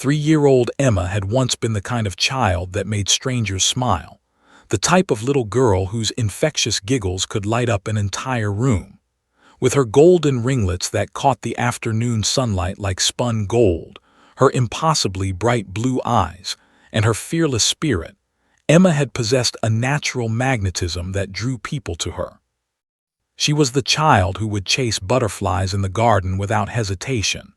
3-year-old Emma had once been the kind of child that made strangers smile, the type of little girl whose infectious giggles could light up an entire room. With her golden ringlets that caught the afternoon sunlight like spun gold, her impossibly bright blue eyes, and her fearless spirit, Emma had possessed a natural magnetism that drew people to her. She was the child who would chase butterflies in the garden without hesitation,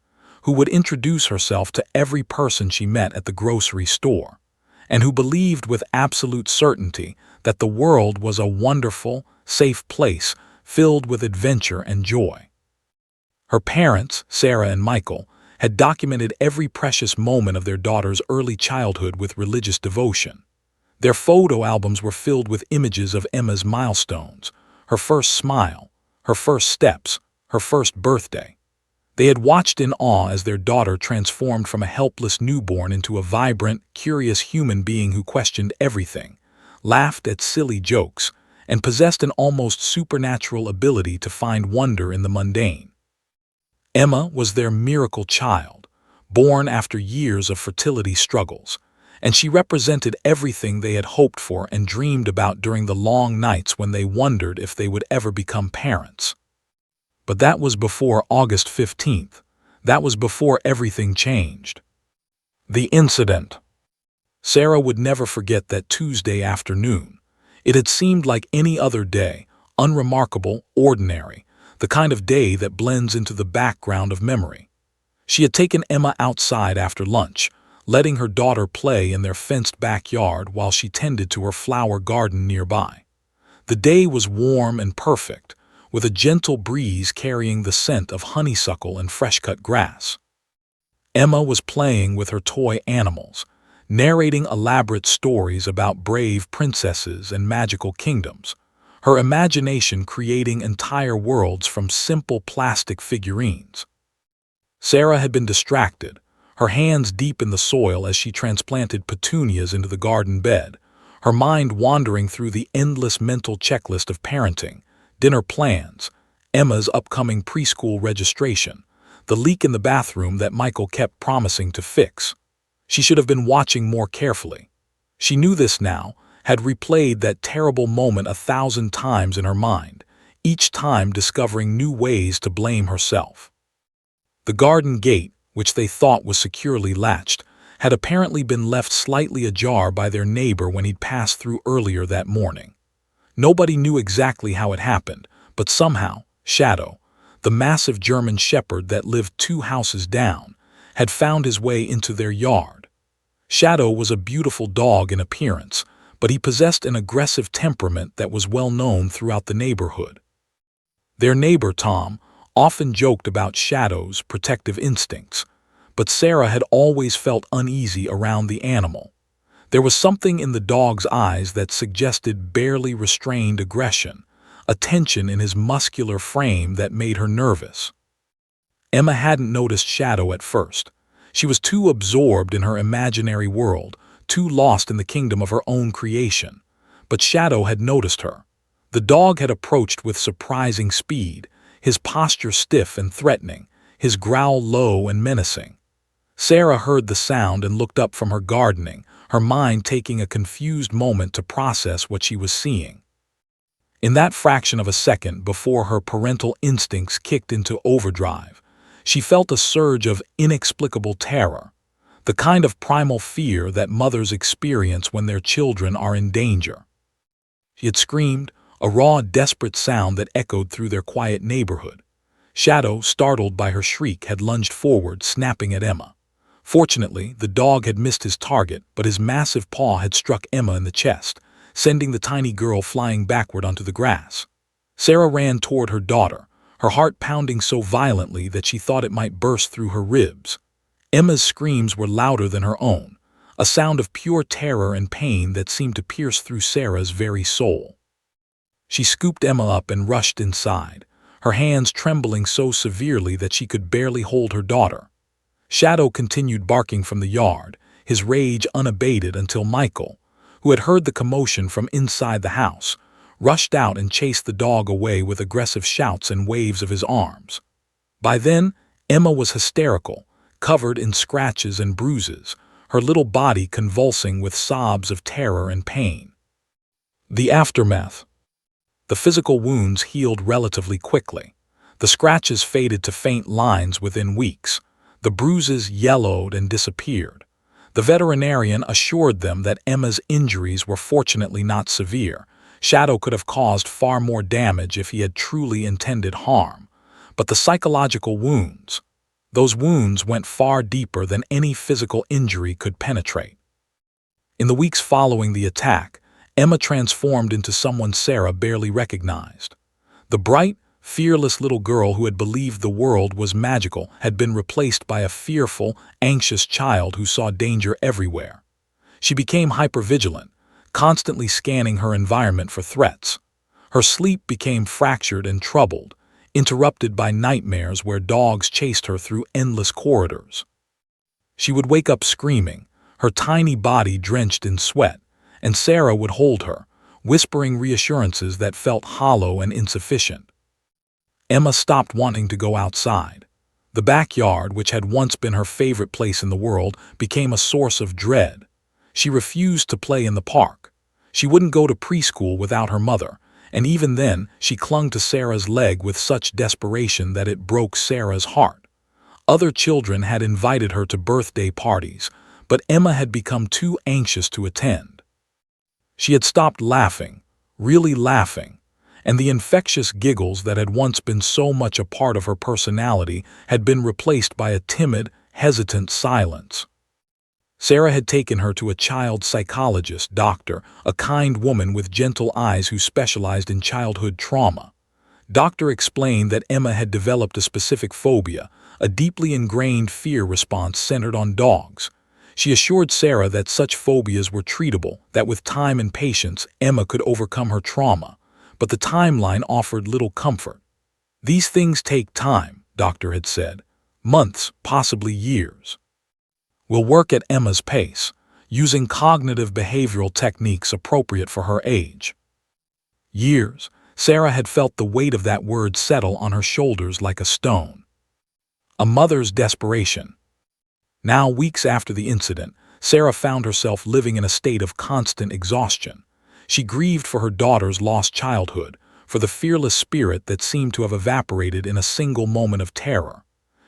who would introduce herself to every person she met at the grocery store, and who believed with absolute certainty that the world was a wonderful, safe place filled with adventure and joy. Her parents, Sarah and Michael, had documented every precious moment of their daughter's early childhood with religious devotion. Their photo albums were filled with images of Emma's milestones, her first smile, her first steps, her first birthday. They had watched in awe as their daughter transformed from a helpless newborn into a vibrant, curious human being who questioned everything, laughed at silly jokes, and possessed an almost supernatural ability to find wonder in the mundane. Emma was their miracle child, born after years of fertility struggles, and she represented everything they had hoped for and dreamed about during the long nights when they wondered if they would ever become parents. But that was before August 15th. That was before everything changed. The incident. Sarah would never forget that Tuesday afternoon. It had seemed like any other day, unremarkable, ordinary, the kind of day that blends into the background of memory. She had taken Emma outside after lunch, letting her daughter play in their fenced backyard while she tended to her flower garden nearby. The day was warm and perfect, with a gentle breeze carrying the scent of honeysuckle and fresh-cut grass. Emma was playing with her toy animals, narrating elaborate stories about brave princesses and magical kingdoms, her imagination creating entire worlds from simple plastic figurines. Sarah had been distracted, her hands deep in the soil as she transplanted petunias into the garden bed, her mind wandering through the endless mental checklist of parenting, dinner plans, Emma's upcoming preschool registration, the leak in the bathroom that Michael kept promising to fix. She should have been watching more carefully. She knew this now, had replayed that terrible moment 1,000 times in her mind, each time discovering new ways to blame herself. The garden gate, which they thought was securely latched, had apparently been left slightly ajar by their neighbor when he'd passed through earlier that morning. Nobody knew exactly how it happened, but somehow, Shadow, the massive German shepherd that lived 2 houses down, had found his way into their yard. Shadow was a beautiful dog in appearance, but he possessed an aggressive temperament that was well known throughout the neighborhood. Their neighbor, Tom, often joked about Shadow's protective instincts, but Sarah had always felt uneasy around the animal. There was something in the dog's eyes that suggested barely restrained aggression, a tension in his muscular frame that made her nervous. Emma hadn't noticed Shadow at first. She was too absorbed in her imaginary world, too lost in the kingdom of her own creation. But Shadow had noticed her. The dog had approached with surprising speed, his posture stiff and threatening, his growl low and menacing. Sarah heard the sound and looked up from her gardening, her mind taking a confused moment to process what she was seeing. In that fraction of a second before her parental instincts kicked into overdrive, she felt a surge of inexplicable terror, the kind of primal fear that mothers experience when their children are in danger. She had screamed, a raw, desperate sound that echoed through their quiet neighborhood. Shadow, startled by her shriek, had lunged forward, snapping at Emma. Fortunately, the dog had missed his target, but his massive paw had struck Emma in the chest, sending the tiny girl flying backward onto the grass. Sarah ran toward her daughter, her heart pounding so violently that she thought it might burst through her ribs. Emma's screams were louder than her own, a sound of pure terror and pain that seemed to pierce through Sarah's very soul. She scooped Emma up and rushed inside, her hands trembling so severely that she could barely hold her daughter. Shadow continued barking from the yard, his rage unabated until Michael, who had heard the commotion from inside the house, rushed out and chased the dog away with aggressive shouts and waves of his arms. By then, Emma was hysterical, covered in scratches and bruises, her little body convulsing with sobs of terror and pain. The aftermath. The physical wounds healed relatively quickly. The scratches faded to faint lines within weeks. The bruises yellowed and disappeared. The veterinarian assured them that Emma's injuries were fortunately not severe. Shadow could have caused far more damage if he had truly intended harm. But the psychological wounds, those wounds went far deeper than any physical injury could penetrate. In the weeks following the attack, Emma transformed into someone Sarah barely recognized. The bright, fearless little girl who had believed the world was magical had been replaced by a fearful, anxious child who saw danger everywhere. She became hypervigilant, constantly scanning her environment for threats. Her sleep became fractured and troubled, interrupted by nightmares where dogs chased her through endless corridors. She would wake up screaming, her tiny body drenched in sweat, and Sarah would hold her, whispering reassurances that felt hollow and insufficient. Emma stopped wanting to go outside. The backyard, which had once been her favorite place in the world, became a source of dread. She refused to play in the park. She wouldn't go to preschool without her mother, and even then she clung to Sarah's leg with such desperation that it broke Sarah's heart. Other children had invited her to birthday parties, but Emma had become too anxious to attend. She had stopped laughing, really laughing, and the infectious giggles that had once been so much a part of her personality had been replaced by a timid, hesitant silence. Sarah had taken her to a child psychologist doctor, a kind woman with gentle eyes who specialized in childhood trauma. Doctor explained that Emma had developed a specific phobia, a deeply ingrained fear response centered on dogs. She assured Sarah that such phobias were treatable, that with time and patience, Emma could overcome her trauma. But the timeline offered little comfort. These things take time, Doctor had said. Months, possibly years. We'll work at Emma's pace, using cognitive behavioral techniques appropriate for her age. Years. Sarah had felt the weight of that word settle on her shoulders like a stone. A mother's desperation. Now, weeks after the incident, Sarah found herself living in a state of constant exhaustion. She grieved for her daughter's lost childhood, for the fearless spirit that seemed to have evaporated in a single moment of terror.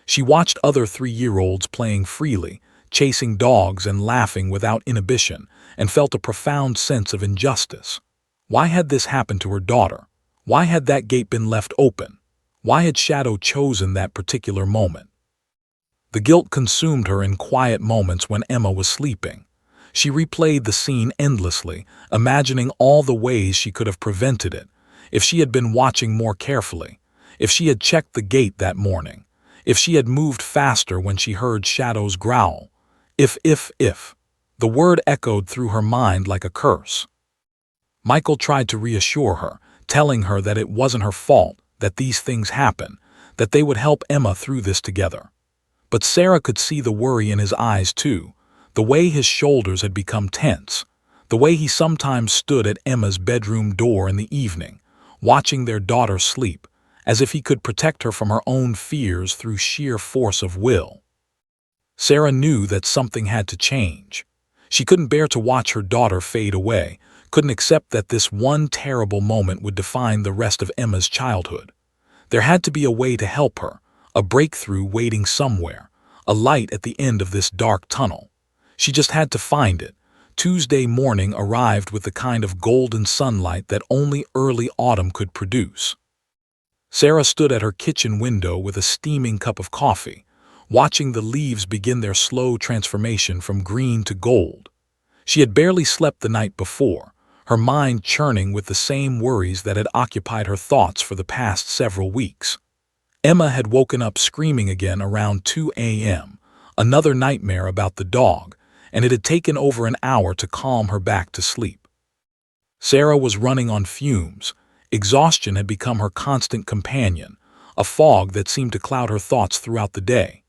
She watched other 3-year-olds playing freely, chasing dogs and laughing without inhibition, and felt a profound sense of injustice. Why had this happened to her daughter? Why had that gate been left open? Why had Shadow chosen that particular moment? The guilt consumed her in quiet moments when Emma was sleeping. She replayed the scene endlessly, imagining all the ways she could have prevented it. If she had been watching more carefully, if she had checked the gate that morning, if she had moved faster when she heard Shadow's growl. If. The word echoed through her mind like a curse. Michael tried to reassure her, telling her that it wasn't her fault, that these things happen, that they would help Emma through this together. But Sarah could see the worry in his eyes too, the way his shoulders had become tense, the way he sometimes stood at Emma's bedroom door in the evening, watching their daughter sleep, as if he could protect her from her own fears through sheer force of will. Sarah knew that something had to change. She couldn't bear to watch her daughter fade away, couldn't accept that this one terrible moment would define the rest of Emma's childhood. There had to be a way to help her, a breakthrough waiting somewhere, a light at the end of this dark tunnel. She just had to find it. Tuesday morning arrived with the kind of golden sunlight that only early autumn could produce. Sarah stood at her kitchen window with a steaming cup of coffee, watching the leaves begin their slow transformation from green to gold. She had barely slept the night before, her mind churning with the same worries that had occupied her thoughts for the past several weeks. Emma had woken up screaming again around 2 a.m., another nightmare about the dog, and it had taken over an hour to calm her back to sleep. Sarah was running on fumes. Exhaustion had become her constant companion, a fog that seemed to cloud her thoughts throughout the day.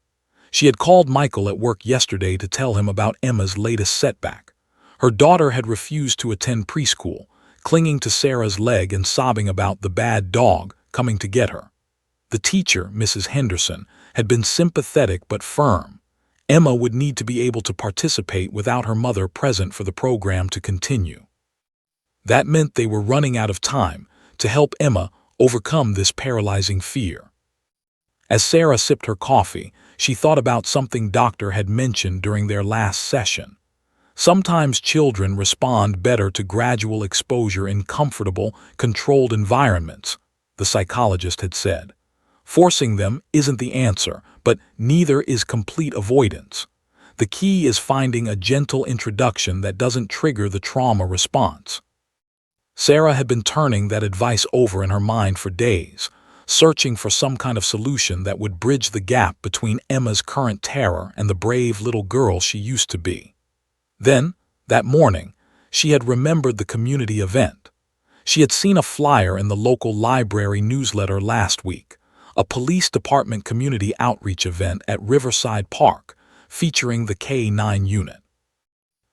She had called Michael at work yesterday to tell him about Emma's latest setback. Her daughter had refused to attend preschool, clinging to Sarah's leg and sobbing about the bad dog coming to get her. The teacher, Mrs. Henderson, had been sympathetic but firm. Emma would need to be able to participate without her mother present for the program to continue. That meant they were running out of time to help Emma overcome this paralyzing fear. As Sarah sipped her coffee, she thought about something doctor had mentioned during their last session. Sometimes children respond better to gradual exposure in comfortable, controlled environments, the psychologist had said. Forcing them isn't the answer, but neither is complete avoidance. The key is finding a gentle introduction that doesn't trigger the trauma response. Sarah had been turning that advice over in her mind for days, searching for some kind of solution that would bridge the gap between Emma's current terror and the brave little girl she used to be. Then, that morning, she had remembered the community event. She had seen a flyer in the local library newsletter last week, a police department community outreach event at Riverside Park, featuring the K-9 unit.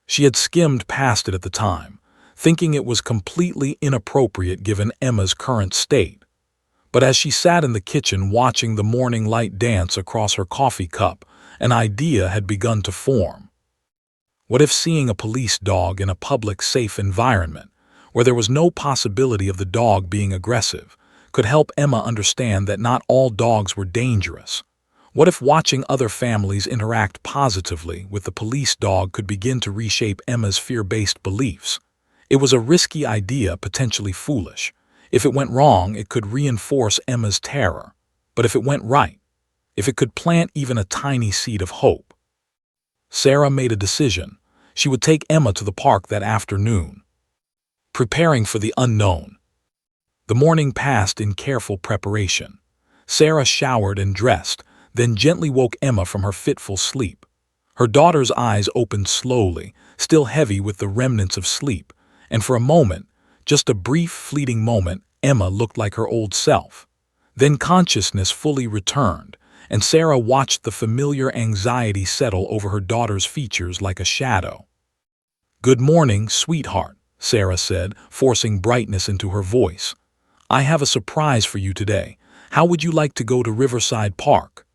She had skimmed past it at the time, thinking it was completely inappropriate given Emma's current state. But as she sat in the kitchen watching the morning light dance across her coffee cup, an idea had begun to form. What if seeing a police dog in a public, safe environment, where there was no possibility of the dog being aggressive, could help Emma understand that not all dogs were dangerous? What if watching other families interact positively with the police dog could begin to reshape Emma's fear-based beliefs? It was a risky idea, potentially foolish. If it went wrong, it could reinforce Emma's terror. But if it went right, if it could plant even a tiny seed of hope. Sarah made a decision. She would take Emma to the park that afternoon. Preparing for the unknown. The morning passed in careful preparation. Sarah showered and dressed, then gently woke Emma from her fitful sleep. Her daughter's eyes opened slowly, still heavy with the remnants of sleep, and for a moment, just a brief, fleeting moment, Emma looked like her old self. Then consciousness fully returned, and Sarah watched the familiar anxiety settle over her daughter's features like a shadow. "Good morning, sweetheart," Sarah said, forcing brightness into her voice. "I have a surprise for you today. How would you like to go to Riverside Park?"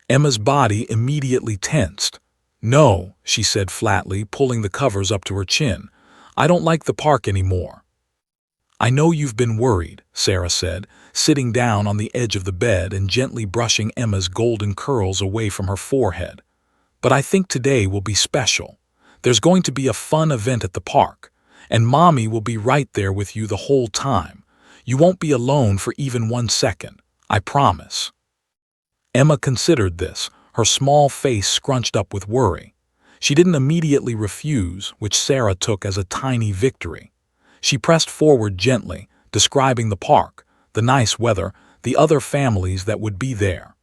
Emma's body immediately tensed. "No," she said flatly, pulling the covers up to her chin. "I don't like the park anymore." "I know you've been worried," Sarah said, sitting down on the edge of the bed and gently brushing Emma's golden curls away from her forehead. "But I think today will be special. There's going to be a fun event at the park, and Mommy will be right there with you the whole time. You won't be alone for even 1 second, I promise." Emma considered this, her small face scrunched up with worry. She didn't immediately refuse, which Sarah took as a tiny victory. She pressed forward gently, describing the park, the nice weather, the other families that would be there.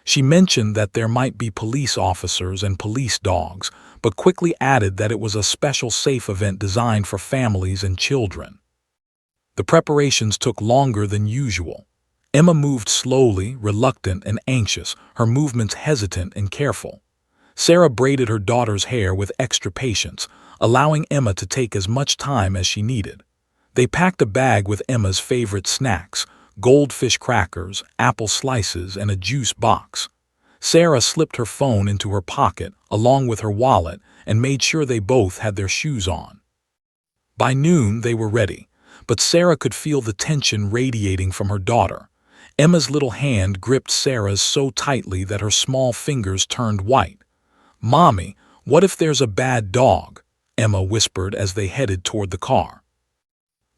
She mentioned that there might be police officers and police dogs, but quickly added that it was a special safe event designed for families and children. The preparations took longer than usual. Emma moved slowly, reluctant and anxious, her movements hesitant and careful. Sarah braided her daughter's hair with extra patience, allowing Emma to take as much time as she needed. They packed a bag with Emma's favorite snacks, goldfish crackers, apple slices, and a juice box. Sarah slipped her phone into her pocket, along with her wallet, and made sure they both had their shoes on. By noon, they were ready, but Sarah could feel the tension radiating from her daughter. Emma's little hand gripped Sarah's so tightly that her small fingers turned white. "Mommy, what if there's a bad dog?" Emma whispered as they headed toward the car.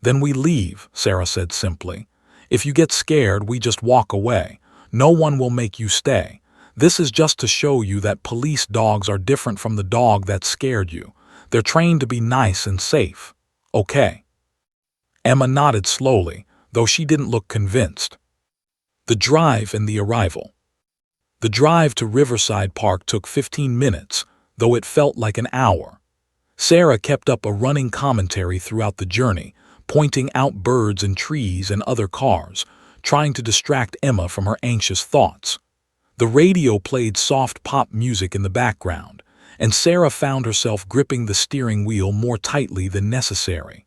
"Then we leave," Sarah said simply. "If you get scared, we just walk away. No one will make you stay. This is just to show you that police dogs are different from the dog that scared you. They're trained to be nice and safe. Okay?" Emma nodded slowly, though she didn't look convinced. The drive and the arrival. The drive to Riverside Park took 15 minutes, though it felt like an hour. Sarah kept up a running commentary throughout the journey, pointing out birds and trees and other cars, trying to distract Emma from her anxious thoughts. The radio played soft pop music in the background, and Sarah found herself gripping the steering wheel more tightly than necessary.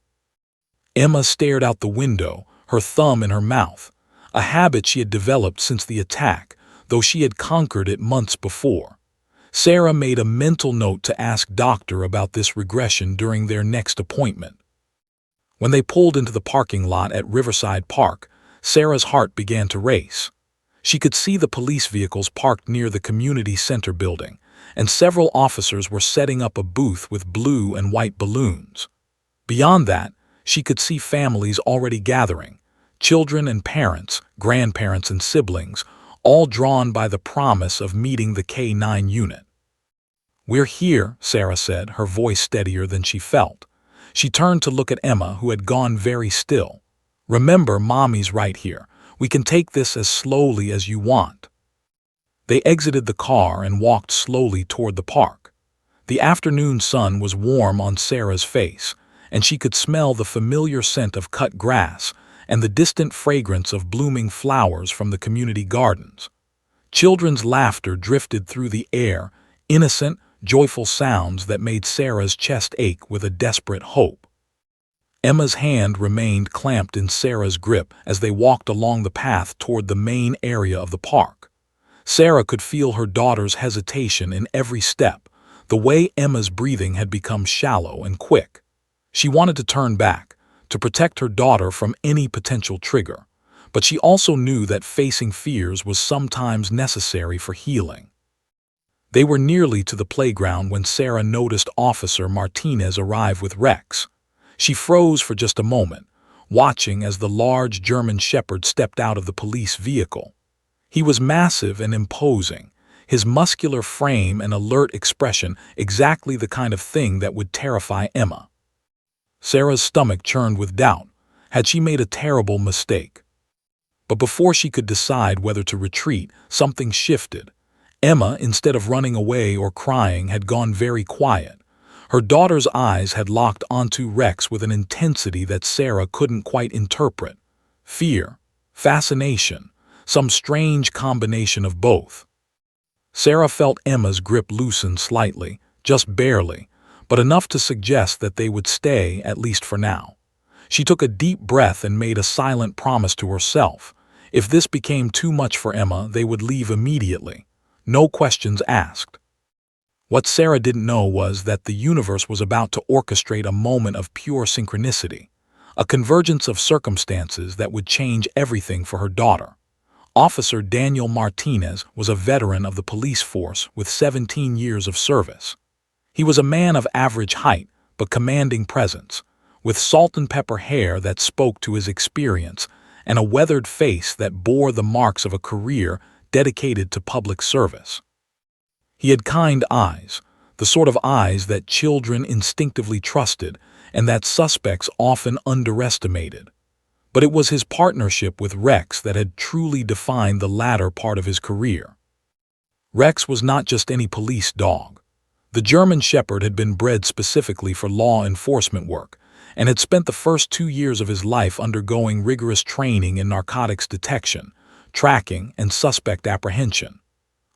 Emma stared out the window, her thumb in her mouth, a habit she had developed since the attack, though she had conquered it months before. Sarah made a mental note to ask Doctor about this regression during their next appointment. When they pulled into the parking lot at Riverside Park, Sarah's heart began to race. She could see the police vehicles parked near the community center building, and several officers were setting up a booth with blue and white balloons. Beyond that, she could see families already gathering, children and parents, grandparents and siblings, all drawn by the promise of meeting the K-9 unit. "We're here," Sarah said, her voice steadier than she felt. She turned to look at Emma, who had gone very still. "Remember, Mommy's right here. We can take this as slowly as you want." They exited the car and walked slowly toward the park. The afternoon sun was warm on Sarah's face, and she could smell the familiar scent of cut grass and the distant fragrance of blooming flowers from the community gardens. Children's laughter drifted through the air, innocent, joyful sounds that made Sarah's chest ache with a desperate hope. Emma's hand remained clamped in Sarah's grip as they walked along the path toward the main area of the park. Sarah could feel her daughter's hesitation in every step, the way Emma's breathing had become shallow and quick. She wanted to turn back, to protect her daughter from any potential trigger, but she also knew that facing fears was sometimes necessary for healing. They were nearly to the playground when Sarah noticed Officer Martinez arrive with Rex. She froze for just a moment, watching as the large German Shepherd stepped out of the police vehicle. He was massive and imposing, his muscular frame and alert expression exactly the kind of thing that would terrify Emma. Sarah's stomach churned with doubt. Had she made a terrible mistake? But before she could decide whether to retreat, something shifted. Emma, instead of running away or crying, had gone very quiet. Her daughter's eyes had locked onto Rex with an intensity that Sarah couldn't quite interpret. Fear, fascination, some strange combination of both. Sarah felt Emma's grip loosen slightly, just barely, but enough to suggest that they would stay, at least for now. She took a deep breath and made a silent promise to herself. If this became too much for Emma, they would leave immediately. No questions asked. What Sarah didn't know was that the universe was about to orchestrate a moment of pure synchronicity, a convergence of circumstances that would change everything for her daughter. Officer Daniel Martinez was a veteran of the police force with 17 years of service. He was a man of average height but commanding presence, with salt and pepper hair that spoke to his experience and a weathered face that bore the marks of a career dedicated to public service. He had kind eyes, the sort of eyes that children instinctively trusted and that suspects often underestimated. But it was his partnership with Rex that had truly defined the latter part of his career. Rex was not just any police dog. The German Shepherd had been bred specifically for law enforcement work and had spent the first 2 years of his life undergoing rigorous training in narcotics detection, tracking, and suspect apprehension.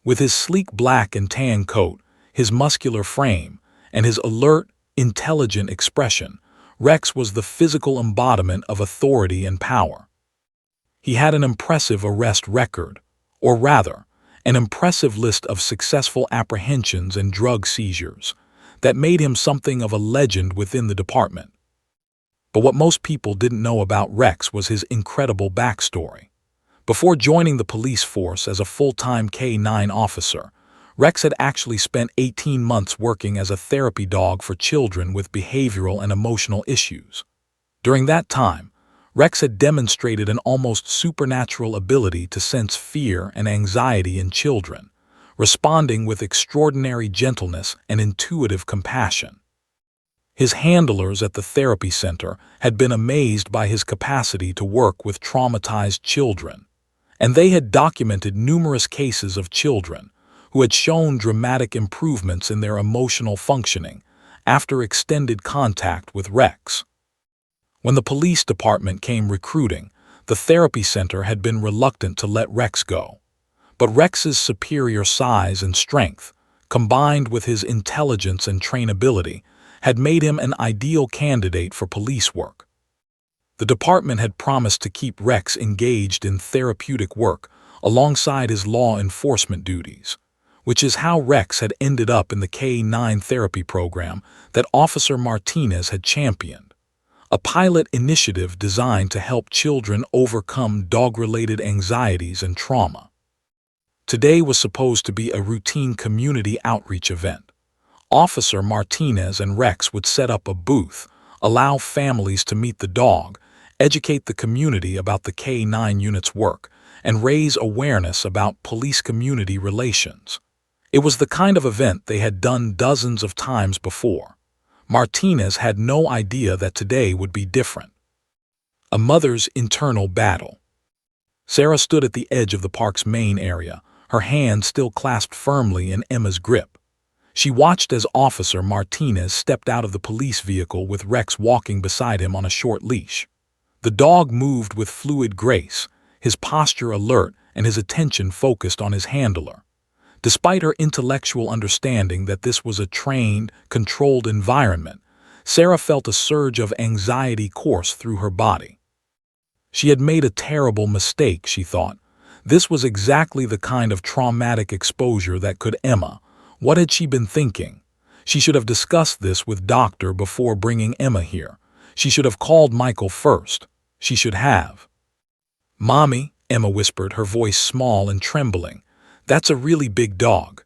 With his sleek black and tan coat, his muscular frame, and his alert, intelligent expression, Rex was the physical embodiment of authority and power. He had an impressive arrest record, or rather, an impressive list of successful apprehensions and drug seizures that made him something of a legend within the department. But what most people didn't know about Rex was his incredible backstory. Before joining the police force as a full-time K-9 officer, Rex had actually spent 18 months working as a therapy dog for children with behavioral and emotional issues. During that time, Rex had demonstrated an almost supernatural ability to sense fear and anxiety in children, responding with extraordinary gentleness and intuitive compassion. His handlers at the therapy center had been amazed by his capacity to work with traumatized children, and they had documented numerous cases of children who had shown dramatic improvements in their emotional functioning after extended contact with Rex. When the police department came recruiting, the therapy center had been reluctant to let Rex go. But Rex's superior size and strength, combined with his intelligence and trainability, had made him an ideal candidate for police work. The department had promised to keep Rex engaged in therapeutic work alongside his law enforcement duties, which is how Rex had ended up in the K-9 therapy program that Officer Martinez had championed, a pilot initiative designed to help children overcome dog-related anxieties and trauma. Today was supposed to be a routine community outreach event. Officer Martinez and Rex would set up a booth, allow families to meet the dog, educate the community about the K-9 unit's work, and raise awareness about police-community relations. It was the kind of event they had done dozens of times before. Martinez had no idea that today would be different. A mother's internal battle. Sarah stood at the edge of the park's main area, her hand still clasped firmly in Emma's grip. She watched as Officer Martinez stepped out of the police vehicle with Rex walking beside him on a short leash. The dog moved with fluid grace, his posture alert and his attention focused on his handler. Despite her intellectual understanding that this was a trained, controlled environment, Sarah felt a surge of anxiety course through her body. She had made a terrible mistake, she thought. This was exactly the kind of traumatic exposure that could Emma. What had she been thinking? She should have discussed this with Doctor before bringing Emma here. She should have called Michael first. She should have. "Mommy," Emma whispered, her voice small and trembling. "That's a really big dog."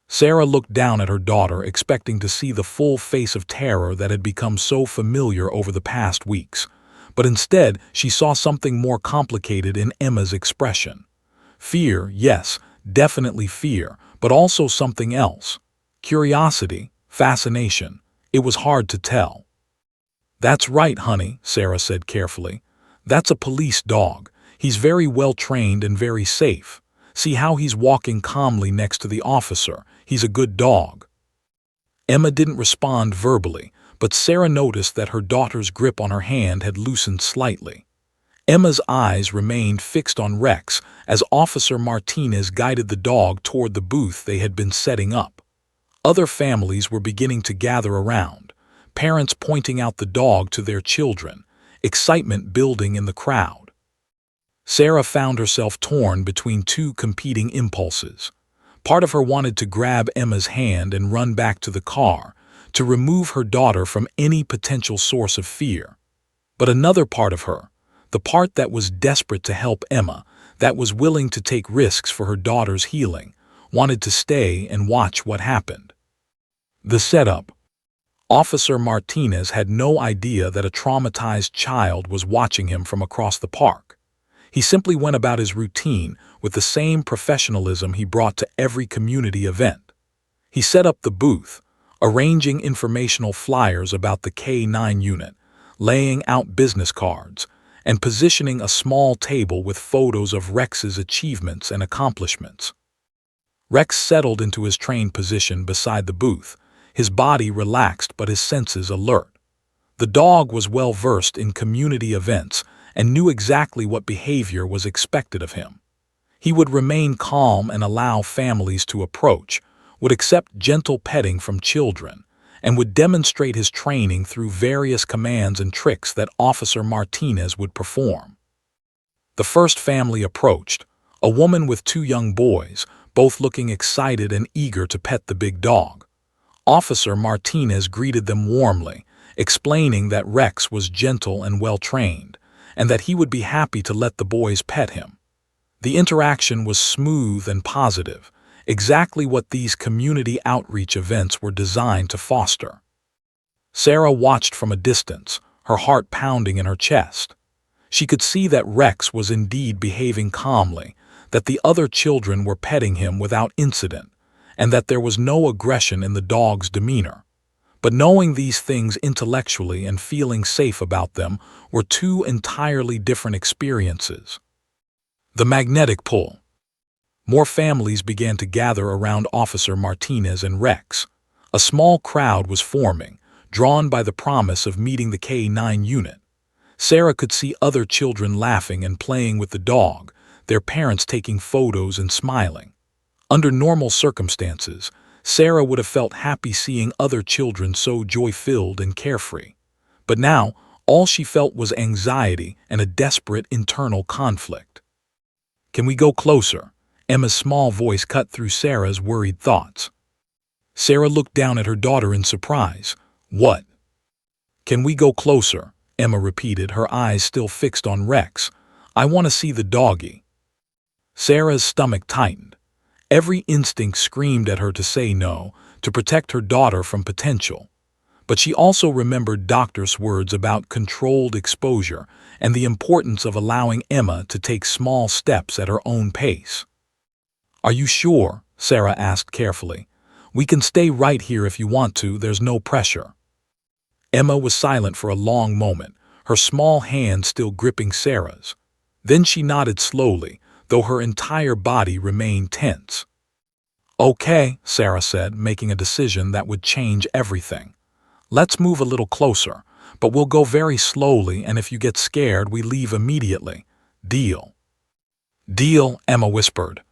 Sarah looked down at her daughter, expecting to see the full face of terror that had become so familiar over the past weeks. But instead, she saw something more complicated in Emma's expression. Fear, yes, definitely fear, but also something else. Curiosity, fascination. It was hard to tell. "That's right, honey," Sarah said carefully. "That's a police dog. He's very well trained and very safe. See how he's walking calmly next to the officer. He's a good dog." Emma didn't respond verbally, but Sarah noticed that her daughter's grip on her hand had loosened slightly. Emma's eyes remained fixed on Rex as Officer Martinez guided the dog toward the booth they had been setting up. Other families were beginning to gather around, parents pointing out the dog to their children, excitement building in the crowd. Sarah found herself torn between two competing impulses. Part of her wanted to grab Emma's hand and run back to the car, to remove her daughter from any potential source of fear. But another part of her, the part that was desperate to help Emma, that was willing to take risks for her daughter's healing, wanted to stay and watch what happened. The setup. Officer Martinez had no idea that a traumatized child was watching him from across the park. He simply went about his routine with the same professionalism he brought to every community event. He set up the booth, arranging informational flyers about the K-9 unit, laying out business cards, and positioning a small table with photos of Rex's achievements and accomplishments. Rex settled into his trained position beside the booth, his body relaxed but his senses alert. The dog was well versed in community events and knew exactly what behavior was expected of him. He would remain calm and allow families to approach, would accept gentle petting from children, and would demonstrate his training through various commands and tricks that Officer Martinez would perform. The first family approached, a woman with two young boys, both looking excited and eager to pet the big dog. Officer Martinez greeted them warmly, explaining that Rex was gentle and well-trained, and that he would be happy to let the boys pet him. The interaction was smooth and positive, exactly what these community outreach events were designed to foster. Sarah watched from a distance, her heart pounding in her chest. She could see that Rex was indeed behaving calmly, that the other children were petting him without incident, and that there was no aggression in the dog's demeanor. But knowing these things intellectually and feeling safe about them were two entirely different experiences. The magnetic pull. More families began to gather around Officer Martinez and Rex. A small crowd was forming, drawn by the promise of meeting the K-9 unit. Sarah could see other children laughing and playing with the dog, their parents taking photos and smiling. Under normal circumstances, Sarah would have felt happy seeing other children so joy-filled and carefree. But now, all she felt was anxiety and a desperate internal conflict. "Can we go closer?" Emma's small voice cut through Sarah's worried thoughts. Sarah looked down at her daughter in surprise. "What?" "Can we go closer?" Emma repeated, her eyes still fixed on Rex. "I want to see the doggy." Sarah's stomach tightened. Every instinct screamed at her to say no, to protect her daughter from potential. But she also remembered doctors' words about controlled exposure and the importance of allowing Emma to take small steps at her own pace. "Are you sure?" Sarah asked carefully. "We can stay right here if you want to, there's no pressure." Emma was silent for a long moment, her small hand still gripping Sarah's. Then she nodded slowly, though her entire body remained tense. "Okay," Sarah said, making a decision that would change everything. "Let's move a little closer, but we'll go very slowly, and if you get scared, we leave immediately. Deal?" "Deal," Emma whispered.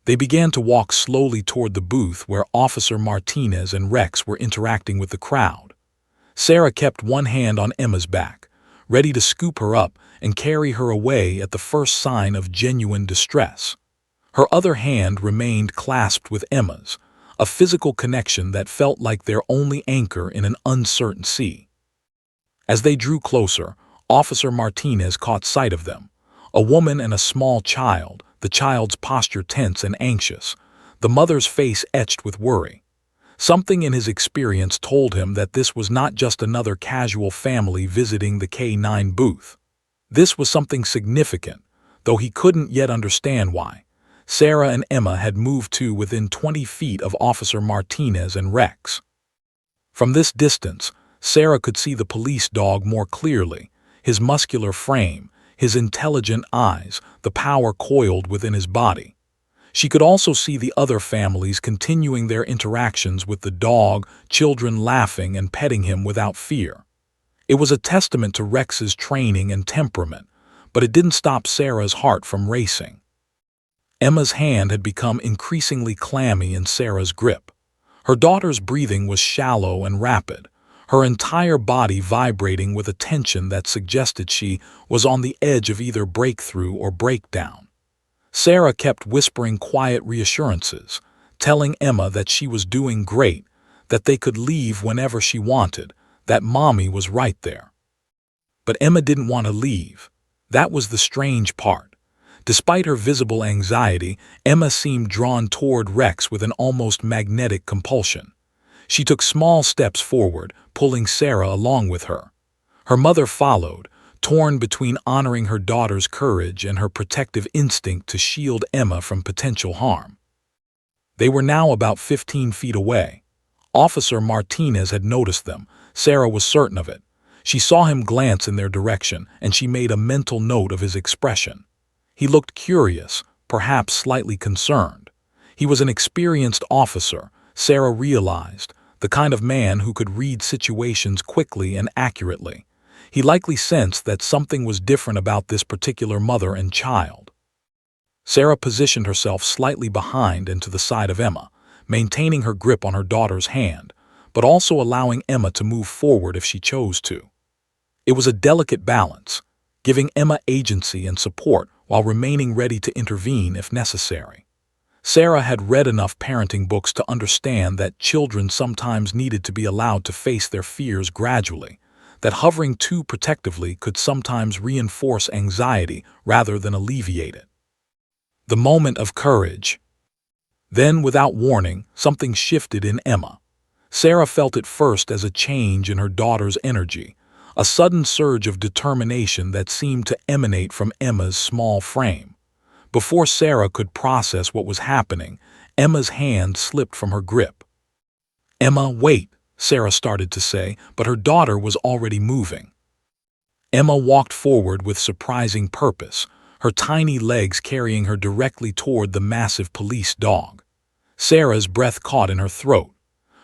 They began to walk slowly toward the booth where Officer Martinez and Rex were interacting with the crowd. Sarah kept one hand on Emma's back, ready to scoop her up and carry her away at the first sign of genuine distress. Her other hand remained clasped with Emma's, a physical connection that felt like their only anchor in an uncertain sea. As they drew closer, Officer Martinez caught sight of them, a woman and a small child, the child's posture tense and anxious, the mother's face etched with worry. Something in his experience told him that this was not just another casual family visiting the K9 booth. This was something significant, though he couldn't yet understand why. Sarah and Emma had moved to within 20 feet of Officer Martinez and Rex. From this distance, Sarah could see the police dog more clearly, his muscular frame, his intelligent eyes, the power coiled within his body. She could also see the other families continuing their interactions with the dog, children laughing and petting him without fear. It was a testament to Rex's training and temperament, but it didn't stop Sarah's heart from racing. Emma's hand had become increasingly clammy in Sarah's grip. Her daughter's breathing was shallow and rapid, her entire body vibrating with a tension that suggested she was on the edge of either breakthrough or breakdown. Sarah kept whispering quiet reassurances, telling Emma that she was doing great, that they could leave whenever she wanted, that Mommy was right there. But Emma didn't want to leave. That was the strange part. Despite her visible anxiety, Emma seemed drawn toward Rex with an almost magnetic compulsion. She took small steps forward, pulling Sarah along with her. Her mother followed, torn between honoring her daughter's courage and her protective instinct to shield Emma from potential harm. They were now about 15 feet away. Officer Martinez had noticed them. Sarah was certain of it. She saw him glance in their direction, and she made a mental note of his expression. He looked curious, perhaps slightly concerned. He was an experienced officer, Sarah realized, the kind of man who could read situations quickly and accurately. He likely sensed that something was different about this particular mother and child. Sarah positioned herself slightly behind and to the side of Emma, maintaining her grip on her daughter's hand, but also allowing Emma to move forward if she chose to. It was a delicate balance, giving Emma agency and support while remaining ready to intervene if necessary. Sarah had read enough parenting books to understand that children sometimes needed to be allowed to face their fears gradually, that hovering too protectively could sometimes reinforce anxiety rather than alleviate it. The moment of courage. Then, without warning, something shifted in Emma. Sarah felt it first as a change in her daughter's energy, a sudden surge of determination that seemed to emanate from Emma's small frame. Before Sarah could process what was happening, Emma's hand slipped from her grip. "Emma, wait," Sarah started to say, but her daughter was already moving. Emma walked forward with surprising purpose, her tiny legs carrying her directly toward the massive police dog. Sarah's breath caught in her throat.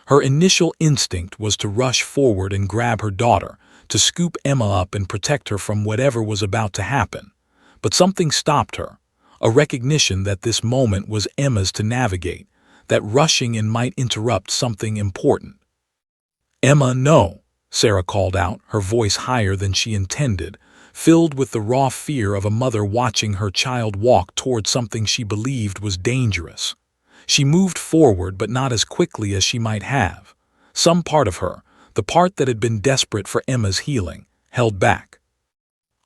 Her initial instinct was to rush forward and grab her daughter, to scoop Emma up and protect her from whatever was about to happen. But something stopped her, a recognition that this moment was Emma's to navigate, that rushing in might interrupt something important. "Emma, no," Sarah called out, her voice higher than she intended, filled with the raw fear of a mother watching her child walk toward something she believed was dangerous. She moved forward, but not as quickly as she might have. Some part of her, the part that had been desperate for Emma's healing, held back.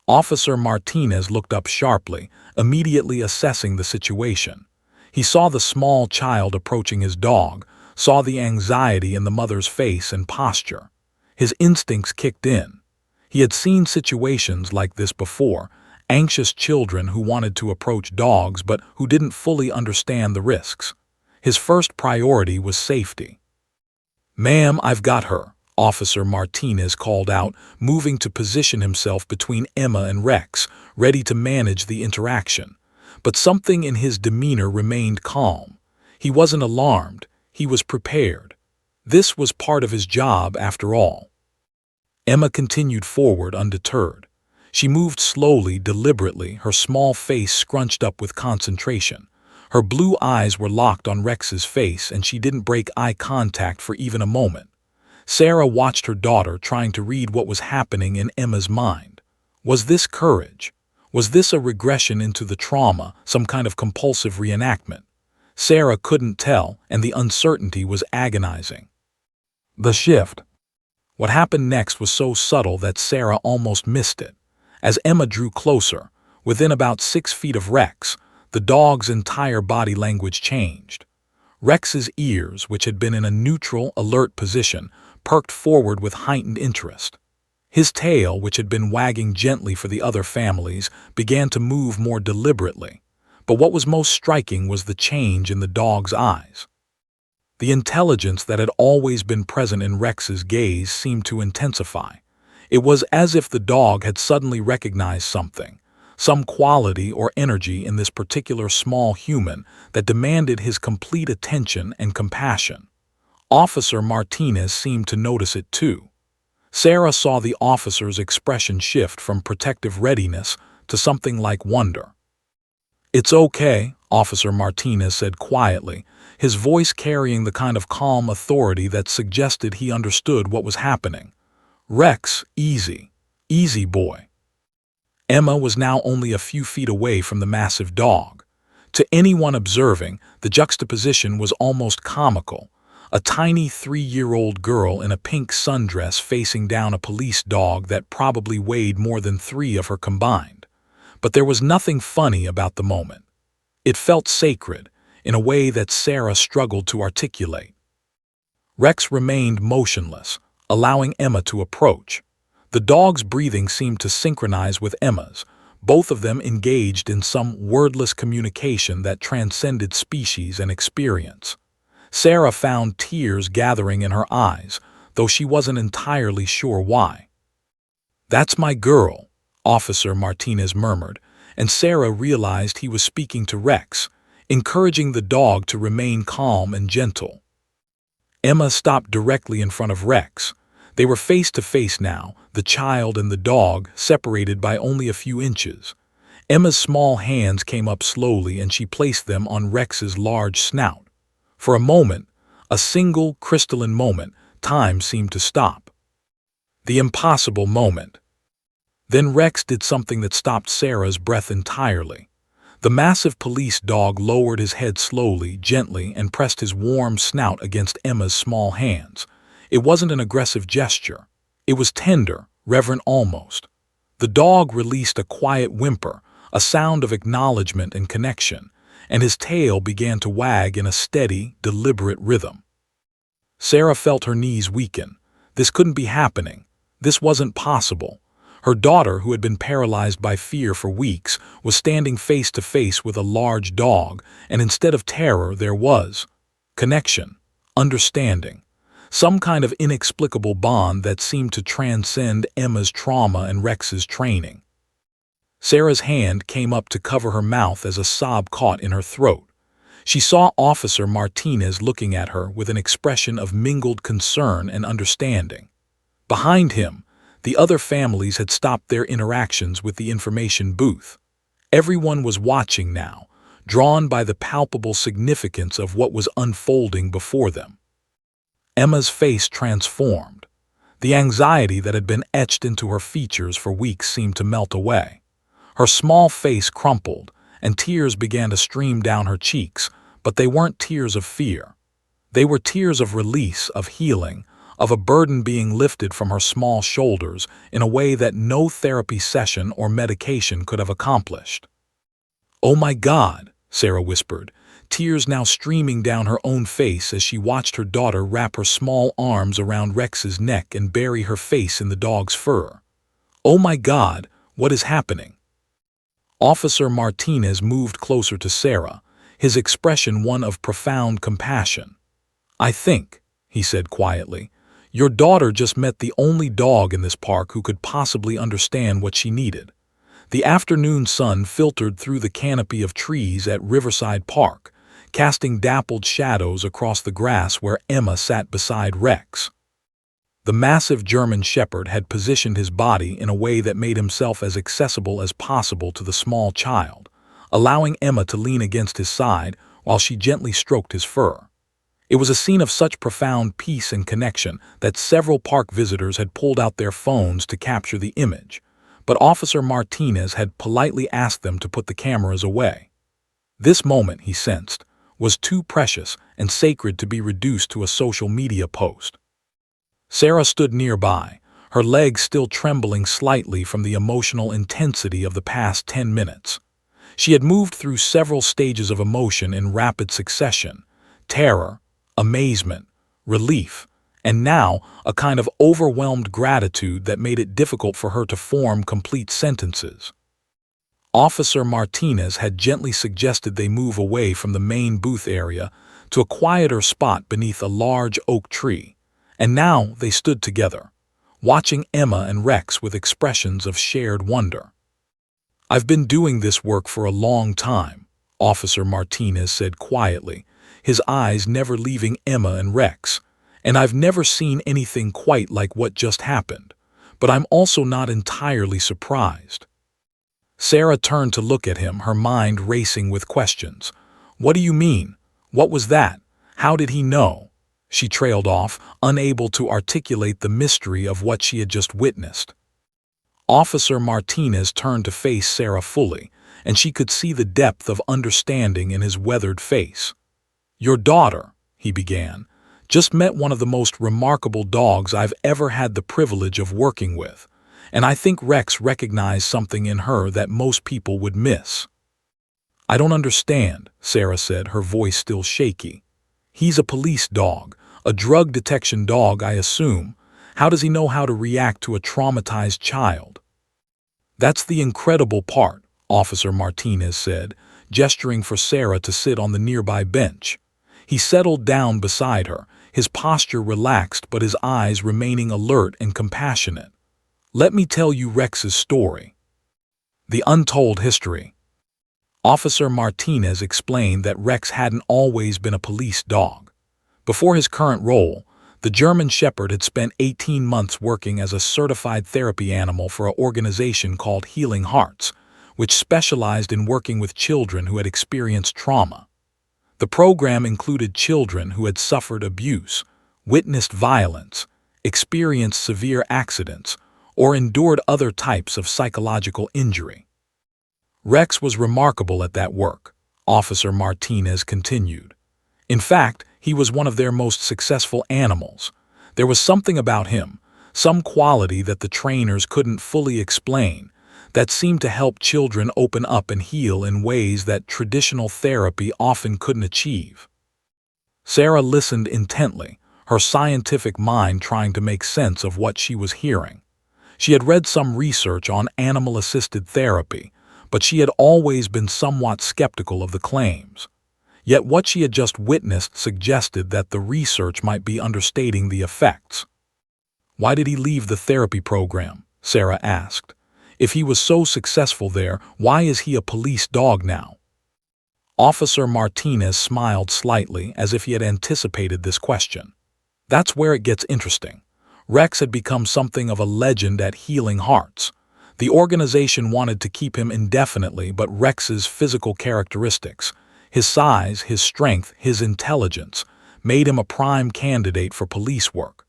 Officer Martinez looked up sharply, immediately assessing the situation. He saw the small child approaching his dog, saw the anxiety in the mother's face and posture. His instincts kicked in. He had seen situations like this before, anxious children who wanted to approach dogs but who didn't fully understand the risks. His first priority was safety. "Ma'am, I've got her," Officer Martinez called out, moving to position himself between Emma and Rex, ready to manage the interaction. But something in his demeanor remained calm. He wasn't alarmed, he was prepared. This was part of his job after all. Emma continued forward undeterred. She moved slowly, deliberately, her small face scrunched up with concentration. Her blue eyes were locked on Rex's face, and she didn't break eye contact for even a moment. Sarah watched her daughter, trying to read what was happening in Emma's mind. Was this courage? Was this a regression into the trauma, some kind of compulsive reenactment? Sarah couldn't tell, and the uncertainty was agonizing. The shift. What happened next was so subtle that Sarah almost missed it. As Emma drew closer, within about 6 feet of Rex, the dog's entire body language changed. Rex's ears, which had been in a neutral, alert position, perked forward with heightened interest. His tail, which had been wagging gently for the other families, began to move more deliberately. But what was most striking was the change in the dog's eyes. The intelligence that had always been present in Rex's gaze seemed to intensify. It was as if the dog had suddenly recognized something, some quality or energy in this particular small human that demanded his complete attention and compassion. Officer Martinez seemed to notice it too. Sarah saw the officer's expression shift from protective readiness to something like wonder. "It's okay," Officer Martinez said quietly, his voice carrying the kind of calm authority that suggested he understood what was happening. "Rex, easy. Easy, boy." Emma was now only a few feet away from the massive dog. To anyone observing, the juxtaposition was almost comical. A tiny 3-year-old girl in a pink sundress facing down a police dog that probably weighed more than 3 of her combined. But there was nothing funny about the moment. It felt sacred, in a way that Sarah struggled to articulate. Rex remained motionless, allowing Emma to approach. The dog's breathing seemed to synchronize with Emma's, both of them engaged in some wordless communication that transcended species and experience. Sarah found tears gathering in her eyes, though she wasn't entirely sure why. "That's my girl," Officer Martinez murmured, and Sarah realized he was speaking to Rex, encouraging the dog to remain calm and gentle. Emma stopped directly in front of Rex. They were face to face now, the child and the dog, separated by only a few inches. Emma's small hands came up slowly and she placed them on Rex's large snout. For a moment, a single crystalline moment, time seemed to stop. The impossible moment. Then Rex did something that stopped Sarah's breath entirely. The massive police dog lowered his head slowly, gently, and pressed his warm snout against Emma's small hands. It wasn't an aggressive gesture. It was tender, reverent almost. The dog released a quiet whimper, a sound of acknowledgement and connection, and his tail began to wag in a steady, deliberate rhythm. Sarah felt her knees weaken. This couldn't be happening. This wasn't possible. Her daughter, who had been paralyzed by fear for weeks, was standing face to face with a large dog, and instead of terror there was connection, understanding, some kind of inexplicable bond that seemed to transcend Emma's trauma and Rex's training. Sarah's hand came up to cover her mouth as a sob caught in her throat. She saw Officer Martinez looking at her with an expression of mingled concern and understanding. Behind him, the other families had stopped their interactions with the information booth. Everyone was watching now, drawn by the palpable significance of what was unfolding before them. Emma's face transformed. The anxiety that had been etched into her features for weeks seemed to melt away. Her small face crumpled, and tears began to stream down her cheeks, but they weren't tears of fear. They were tears of release, of healing, of a burden being lifted from her small shoulders in a way that no therapy session or medication could have accomplished. "Oh my God," Sarah whispered, tears now streaming down her own face as she watched her daughter wrap her small arms around Rex's neck and bury her face in the dog's fur. "Oh my God, what is happening?" Officer Martinez moved closer to Sarah, his expression one of profound compassion. "I think," he said quietly, "your daughter just met the only dog in this park who could possibly understand what she needed." The afternoon sun filtered through the canopy of trees at Riverside Park, casting dappled shadows across the grass where Emma sat beside Rex. The massive German Shepherd had positioned his body in a way that made himself as accessible as possible to the small child, allowing Emma to lean against his side while she gently stroked his fur. It was a scene of such profound peace and connection that several park visitors had pulled out their phones to capture the image, but Officer Martinez had politely asked them to put the cameras away. This moment, he sensed, was too precious and sacred to be reduced to a social media post. Sarah stood nearby, her legs still trembling slightly from the emotional intensity of the past 10 minutes. She had moved through several stages of emotion in rapid succession: terror, amazement, relief, and now a kind of overwhelmed gratitude that made it difficult for her to form complete sentences. Officer Martinez had gently suggested they move away from the main booth area to a quieter spot beneath a large oak tree, and now they stood together, watching Emma and Rex with expressions of shared wonder. "I've been doing this work for a long time," Officer Martinez said quietly, his eyes never leaving Emma and Rex, "and I've never seen anything quite like what just happened, but I'm also not entirely surprised." Sarah turned to look at him, her mind racing with questions. "What do you mean? What was that? How did he know?" She trailed off, unable to articulate the mystery of what she had just witnessed. Officer Martinez turned to face Sarah fully, and she could see the depth of understanding in his weathered face. "Your daughter," he began, "just met one of the most remarkable dogs I've ever had the privilege of working with, and I think Rex recognized something in her that most people would miss." "I don't understand," Sarah said, her voice still shaky. "He's a police dog, a drug detection dog, I assume. How does he know how to react to a traumatized child?" "That's the incredible part," Officer Martinez said, gesturing for Sarah to sit on the nearby bench. He settled down beside her, his posture relaxed but his eyes remaining alert and compassionate. "Let me tell you Rex's story." The untold history. Officer Martinez explained that Rex hadn't always been a police dog. Before his current role, the German Shepherd had spent 18 months working as a certified therapy animal for an organization called Healing Hearts, which specialized in working with children who had experienced trauma. The program included children who had suffered abuse, witnessed violence, experienced severe accidents, or endured other types of psychological injury. Rex was remarkable at that work, Officer Martinez continued. In fact, he was one of their most successful animals. There was something about him, some quality that the trainers couldn't fully explain, that seemed to help children open up and heal in ways that traditional therapy often couldn't achieve. Sarah listened intently, her scientific mind trying to make sense of what she was hearing. She had read some research on animal-assisted therapy, but she had always been somewhat skeptical of the claims. Yet what she had just witnessed suggested that the research might be understating the effects. "Why did he leave the therapy program?" Sarah asked. "If he was so successful there, why is he a police dog now?" Officer Martinez smiled slightly as if he had anticipated this question. "That's where it gets interesting. Rex had become something of a legend at Healing Hearts. The organization wanted to keep him indefinitely, but Rex's physical characteristics, his size, his strength, his intelligence, made him a prime candidate for police work.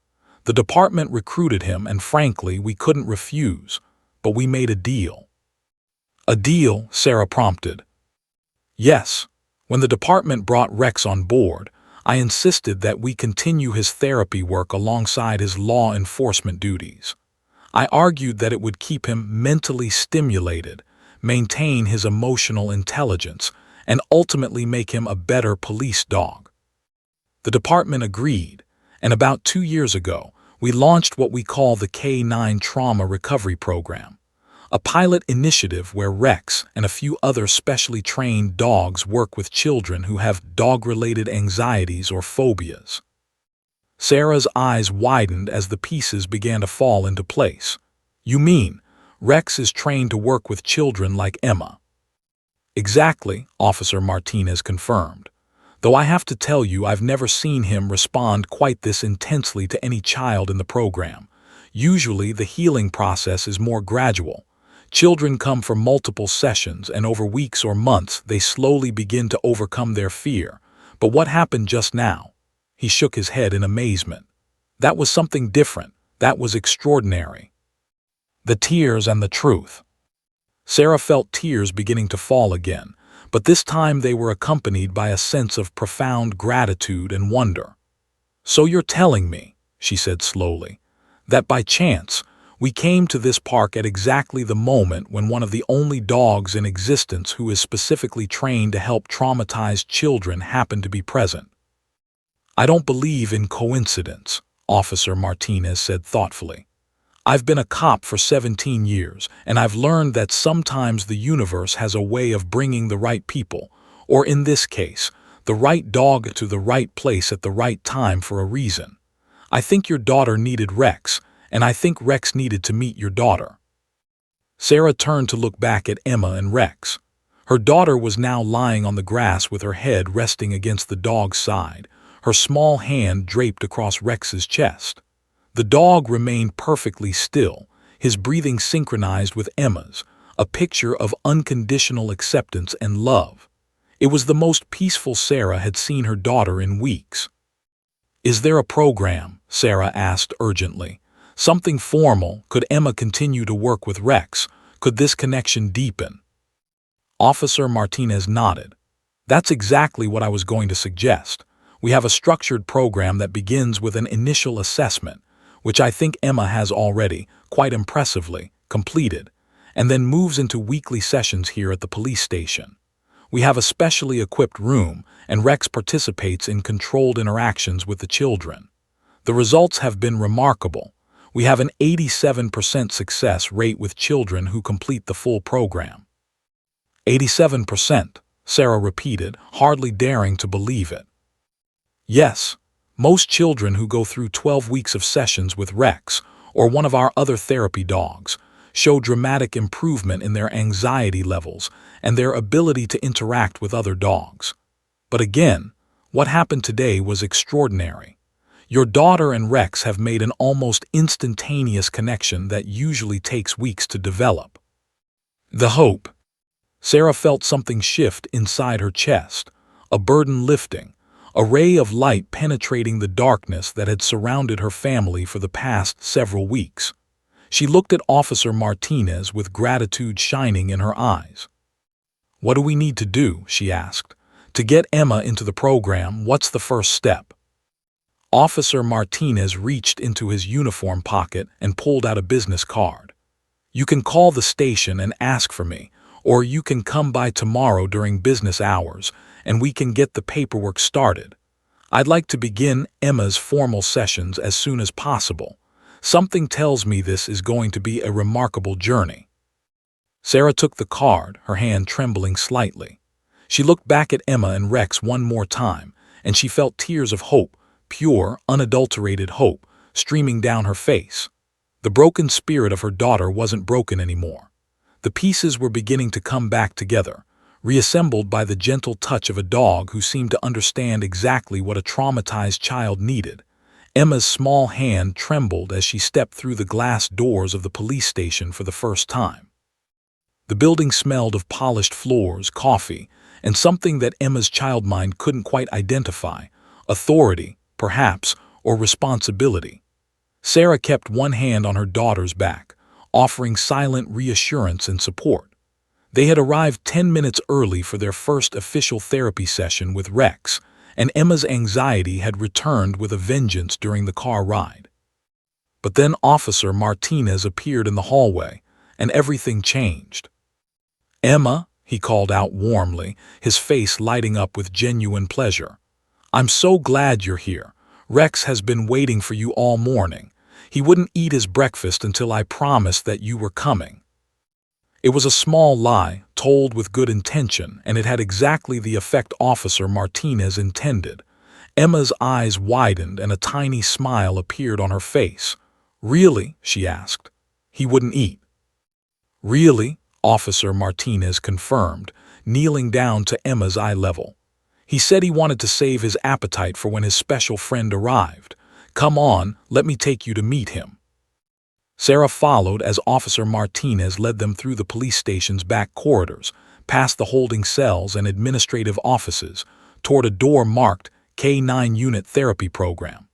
The department recruited him, and frankly, we couldn't refuse, but we made a deal. A deal, Sarah prompted. Yes. When the department brought Rex on board, I insisted that we continue his therapy work alongside his law enforcement duties. I argued that it would keep him mentally stimulated, maintain his emotional intelligence, and ultimately make him a better police dog. The department agreed, and about 2 years ago, we launched what we call the K9 Trauma Recovery Program, a pilot initiative where Rex and a few other specially trained dogs work with children who have dog-related anxieties or phobias. Sarah's eyes widened as the pieces began to fall into place. You mean, Rex is trained to work with children like Emma? Exactly, Officer Martinez confirmed. Though I have to tell you, I've never seen him respond quite this intensely to any child in the program. Usually, the healing process is more gradual. Children come for multiple sessions, and over weeks or months, they slowly begin to overcome their fear. But what happened just now? He shook his head in amazement. That was something different. That was extraordinary. The tears and the truth. Sarah felt tears beginning to fall again, but this time they were accompanied by a sense of profound gratitude and wonder. So you're telling me, she said slowly, that by chance, we came to this park at exactly the moment when one of the only dogs in existence who is specifically trained to help traumatized children happened to be present. I don't believe in coincidence, Officer Martinez said thoughtfully. I've been a cop for 17 years, and I've learned that sometimes the universe has a way of bringing the right people, or in this case, the right dog to the right place at the right time for a reason. I think your daughter needed Rex, and I think Rex needed to meet your daughter. Sarah turned to look back at Emma and Rex. Her daughter was now lying on the grass with her head resting against the dog's side, her small hand draped across Rex's chest. The dog remained perfectly still, his breathing synchronized with Emma's, a picture of unconditional acceptance and love. It was the most peaceful Sarah had seen her daughter in weeks. Is there a program? Sarah asked urgently. Something formal? Could Emma continue to work with Rex? Could this connection deepen? Officer Martinez nodded. That's exactly what I was going to suggest. We have a structured program that begins with an initial assessment, which I think Emma has already, quite impressively, completed, and then moves into weekly sessions here at the police station. We have a specially equipped room, and Rex participates in controlled interactions with the children. The results have been remarkable. We have an 87% success rate with children who complete the full program. 87%, Sarah repeated, hardly daring to believe it. Yes, most children who go through 12 weeks of sessions with Rex, or one of our other therapy dogs, show dramatic improvement in their anxiety levels and their ability to interact with other dogs. But again, what happened today was extraordinary. Your daughter and Rex have made an almost instantaneous connection that usually takes weeks to develop. The hope. Sarah felt something shift inside her chest, a burden lifting, a ray of light penetrating the darkness that had surrounded her family for the past several weeks. She looked at Officer Martinez with gratitude shining in her eyes. What do we need to do? She asked. To get Emma into the program, what's the first step? Officer Martinez reached into his uniform pocket and pulled out a business card. You can call the station and ask for me, or you can come by tomorrow during business hours, and we can get the paperwork started. I'd like to begin Emma's formal sessions as soon as possible. Something tells me this is going to be a remarkable journey. Sarah took the card, her hand trembling slightly. She looked back at Emma and Rex one more time, and she felt tears of hope, pure, unadulterated hope, streaming down her face. The broken spirit of her daughter wasn't broken anymore. The pieces were beginning to come back together, reassembled by the gentle touch of a dog who seemed to understand exactly what a traumatized child needed. Emma's small hand trembled as she stepped through the glass doors of the police station for the first time. The building smelled of polished floors, coffee, and something that Emma's child mind couldn't quite identify, authority, perhaps, or responsibility. Sarah kept one hand on her daughter's back, offering silent reassurance and support. They had arrived 10 minutes early for their first official therapy session with Rex, and Emma's anxiety had returned with a vengeance during the car ride. But then Officer Martinez appeared in the hallway, and everything changed. "Emma," he called out warmly, his face lighting up with genuine pleasure. "I'm so glad you're here. Rex has been waiting for you all morning. He wouldn't eat his breakfast until I promised that you were coming." It was a small lie, told with good intention, and it had exactly the effect Officer Martinez intended. Emma's eyes widened and a tiny smile appeared on her face. "Really?" she asked. "He wouldn't eat?" "Really?" Officer Martinez confirmed, kneeling down to Emma's eye level. "He said he wanted to save his appetite for when his special friend arrived. Come on, let me take you to meet him." Sarah followed as Officer Martinez led them through the police station's back corridors, past the holding cells and administrative offices, toward a door marked K9 Unit Therapy Program.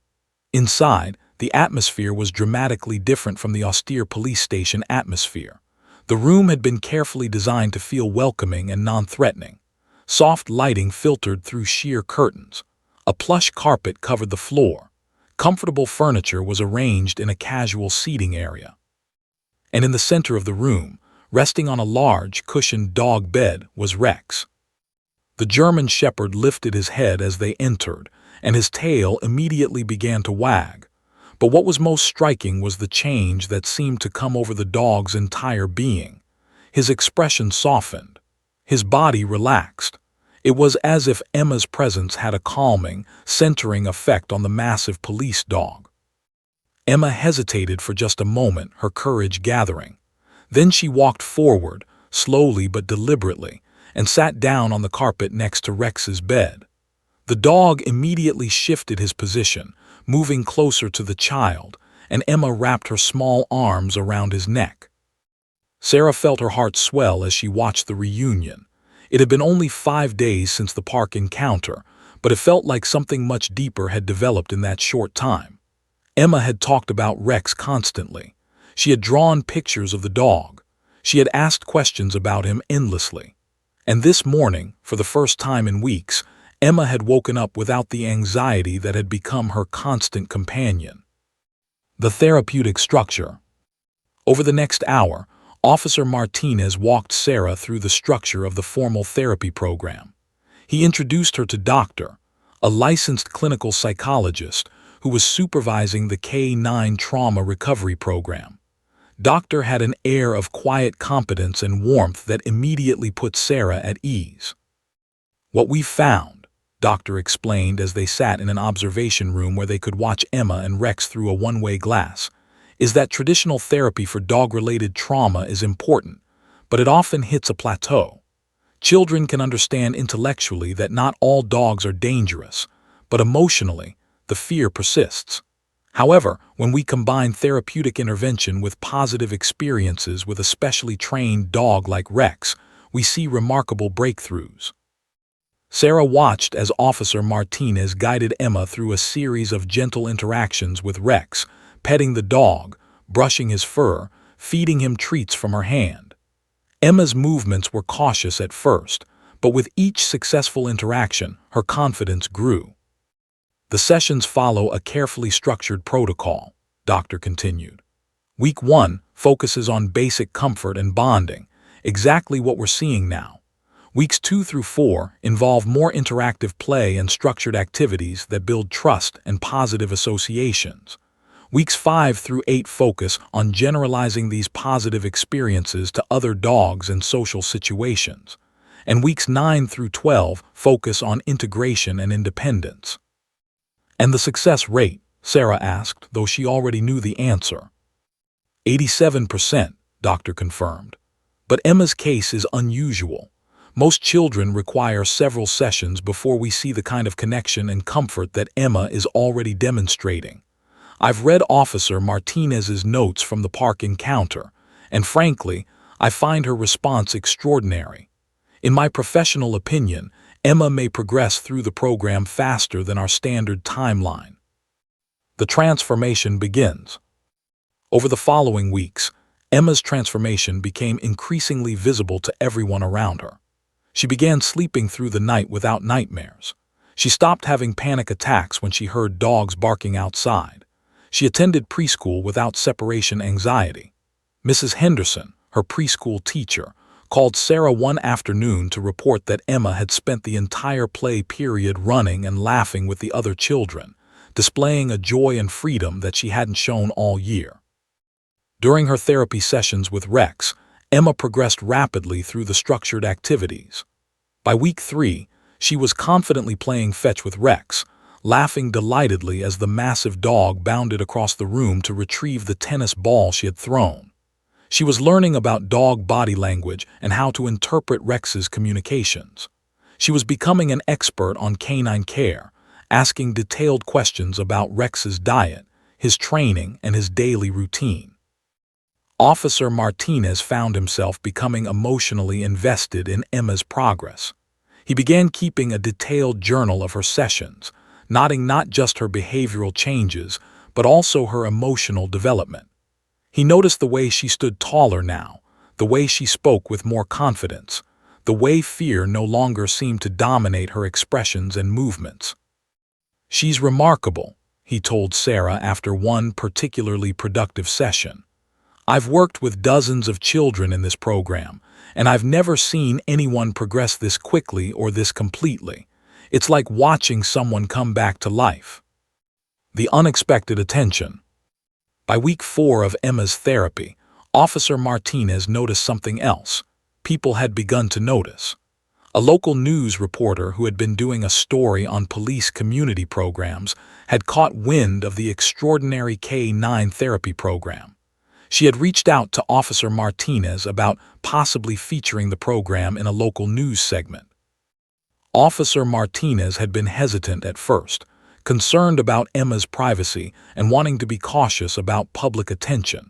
Inside, the atmosphere was dramatically different from the austere police station atmosphere. The room had been carefully designed to feel welcoming and non-threatening. Soft lighting filtered through sheer curtains. A plush carpet covered the floor. Comfortable furniture was arranged in a casual seating area. And in the center of the room, resting on a large, cushioned dog bed, was Rex. The German shepherd lifted his head as they entered, and his tail immediately began to wag. But what was most striking was the change that seemed to come over the dog's entire being. His expression softened. His body relaxed. It was as if Emma's presence had a calming, centering effect on the massive police dog. Emma hesitated for just a moment, her courage gathering. Then she walked forward, slowly but deliberately, and sat down on the carpet next to Rex's bed. The dog immediately shifted his position, moving closer to the child, and Emma wrapped her small arms around his neck. Sarah felt her heart swell as she watched the reunion. It had been only 5 days since the park encounter, but it felt like something much deeper had developed in that short time. Emma had talked about Rex constantly. She had drawn pictures of the dog. She had asked questions about him endlessly. And this morning, for the first time in weeks, Emma had woken up without the anxiety that had become her constant companion. The therapeutic structure. Over the next hour, Officer Martinez walked Sarah through the structure of the formal therapy program. He introduced her to Dr., a licensed clinical psychologist who was supervising the K9 trauma recovery program. Doctor had an air of quiet competence and warmth that immediately put Sarah at ease. "What we found," Doctor explained as they sat in an observation room where they could watch Emma and Rex through a one-way glass, "is that traditional therapy for dog-related trauma is important, but it often hits a plateau. Children can understand intellectually that not all dogs are dangerous, but emotionally, the fear persists. However, when we combine therapeutic intervention with positive experiences with a specially trained dog like Rex, we see remarkable breakthroughs." Sarah watched as Officer Martinez guided Emma through a series of gentle interactions with Rex, petting the dog, brushing his fur, feeding him treats from her hand. Emma's movements were cautious at first, but with each successful interaction, her confidence grew. "The sessions follow a carefully structured protocol," Doctor continued. "Week 1 focuses on basic comfort and bonding, exactly what we're seeing now. Weeks 2 through 4 involve more interactive play and structured activities that build trust and positive associations. Weeks 5 through 8 focus on generalizing these positive experiences to other dogs and social situations. And weeks 9 through 12 focus on integration and independence." "And the success rate?" Sarah asked, though she already knew the answer. 87%, Doctor confirmed. But Emma's case is unusual. Most children require several sessions before we see the kind of connection and comfort that Emma is already demonstrating. I've read Officer Martinez's notes from the park encounter, and frankly, I find her response extraordinary. In my professional opinion, Emma may progress through the program faster than our standard timeline. The transformation begins. Over the following weeks, Emma's transformation became increasingly visible to everyone around her. She began sleeping through the night without nightmares. She stopped having panic attacks when she heard dogs barking outside. She attended preschool without separation anxiety. Mrs. Henderson, her preschool teacher, called Sarah one afternoon to report that Emma had spent the entire play period running and laughing with the other children, displaying a joy and freedom that she hadn't shown all year. During her therapy sessions with Rex, Emma progressed rapidly through the structured activities. By week 3, she was confidently playing fetch with Rex, laughing delightedly as the massive dog bounded across the room to retrieve the tennis ball she had thrown. She was learning about dog body language and how to interpret Rex's communications. She was becoming an expert on canine care, asking detailed questions about Rex's diet, his training, and his daily routine. Officer Martinez found himself becoming emotionally invested in Emma's progress. He began keeping a detailed journal of her sessions, noting not just her behavioral changes, but also her emotional development. He noticed the way she stood taller now, the way she spoke with more confidence, the way fear no longer seemed to dominate her expressions and movements. "She's remarkable," he told Sarah after one particularly productive session. "I've worked with dozens of children in this program, and I've never seen anyone progress this quickly or this completely. It's like watching someone come back to life." The unexpected attention. By week 4 of Emma's therapy, Officer Martinez noticed something else. People had begun to notice. A local news reporter who had been doing a story on police community programs had caught wind of the extraordinary K9 therapy program. She had reached out to Officer Martinez about possibly featuring the program in a local news segment. Officer Martinez had been hesitant at first, concerned about Emma's privacy and wanting to be cautious about public attention.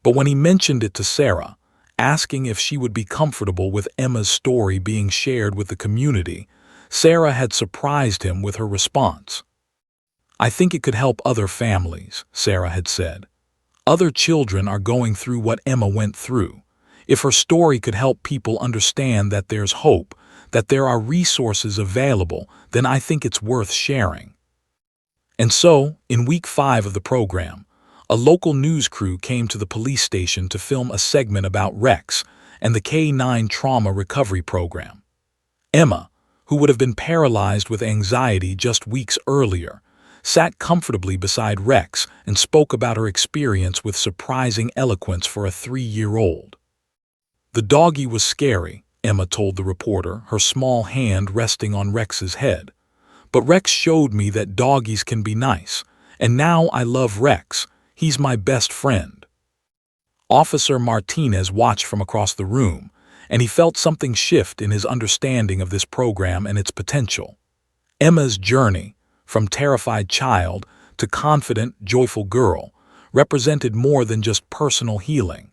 But when he mentioned it to Sarah, asking if she would be comfortable with Emma's story being shared with the community, Sarah had surprised him with her response. "I think it could help other families," Sarah had said. "Other children are going through what Emma went through. If her story could help people understand that there's hope, that there are resources available, then I think it's worth sharing." And so, in week 5 of the program, a local news crew came to the police station to film a segment about Rex and the K9 trauma recovery program. Emma, who would have been paralyzed with anxiety just weeks earlier, sat comfortably beside Rex and spoke about her experience with surprising eloquence for a 3-year-old. "The doggy was scary," Emma told the reporter, her small hand resting on Rex's head. "But Rex showed me that doggies can be nice, and now I love Rex. He's my best friend." Officer Martinez watched from across the room, and he felt something shift in his understanding of this program and its potential. Emma's journey, from terrified child to confident, joyful girl, represented more than just personal healing.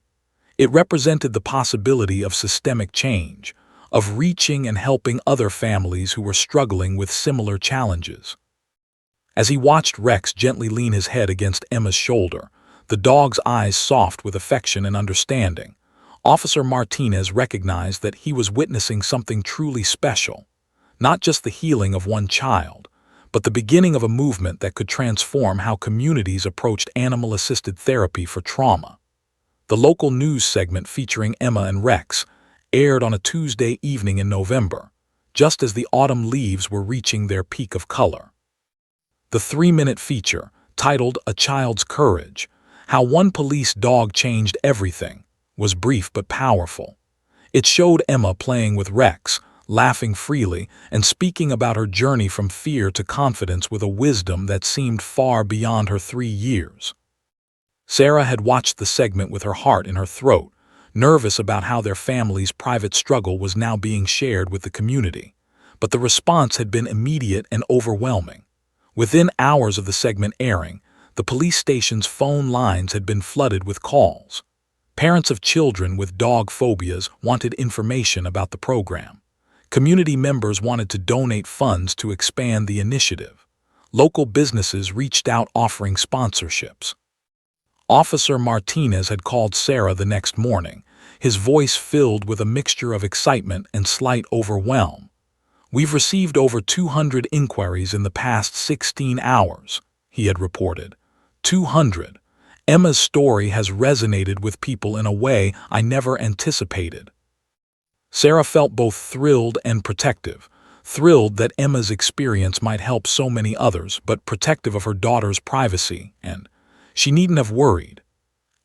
It represented the possibility of systemic change, of reaching and helping other families who were struggling with similar challenges. As he watched Rex gently lean his head against Emma's shoulder, the dog's eyes soft with affection and understanding, Officer Martinez recognized that he was witnessing something truly special, not just the healing of one child, but the beginning of a movement that could transform how communities approached animal-assisted therapy for trauma. The local news segment featuring Emma and Rex aired on a Tuesday evening in November, just as the autumn leaves were reaching their peak of color. The 3-minute feature, titled "A Child's Courage: How One Police Dog Changed Everything," was brief but powerful. It showed Emma playing with Rex, laughing freely, and speaking about her journey from fear to confidence with a wisdom that seemed far beyond her 3 years. Sarah had watched the segment with her heart in her throat, nervous about how their family's private struggle was now being shared with the community. But the response had been immediate and overwhelming. Within hours of the segment airing, the police station's phone lines had been flooded with calls. Parents of children with dog phobias wanted information about the program. Community members wanted to donate funds to expand the initiative. Local businesses reached out offering sponsorships. Officer Martinez had called Sarah the next morning, his voice filled with a mixture of excitement and slight overwhelm. "We've received over 200 inquiries in the past 16 hours, he had reported. 200. Emma's story has resonated with people in a way I never anticipated." Sarah felt both thrilled and protective. Thrilled that Emma's experience might help so many others, but protective of her daughter's privacy, and she needn't have worried.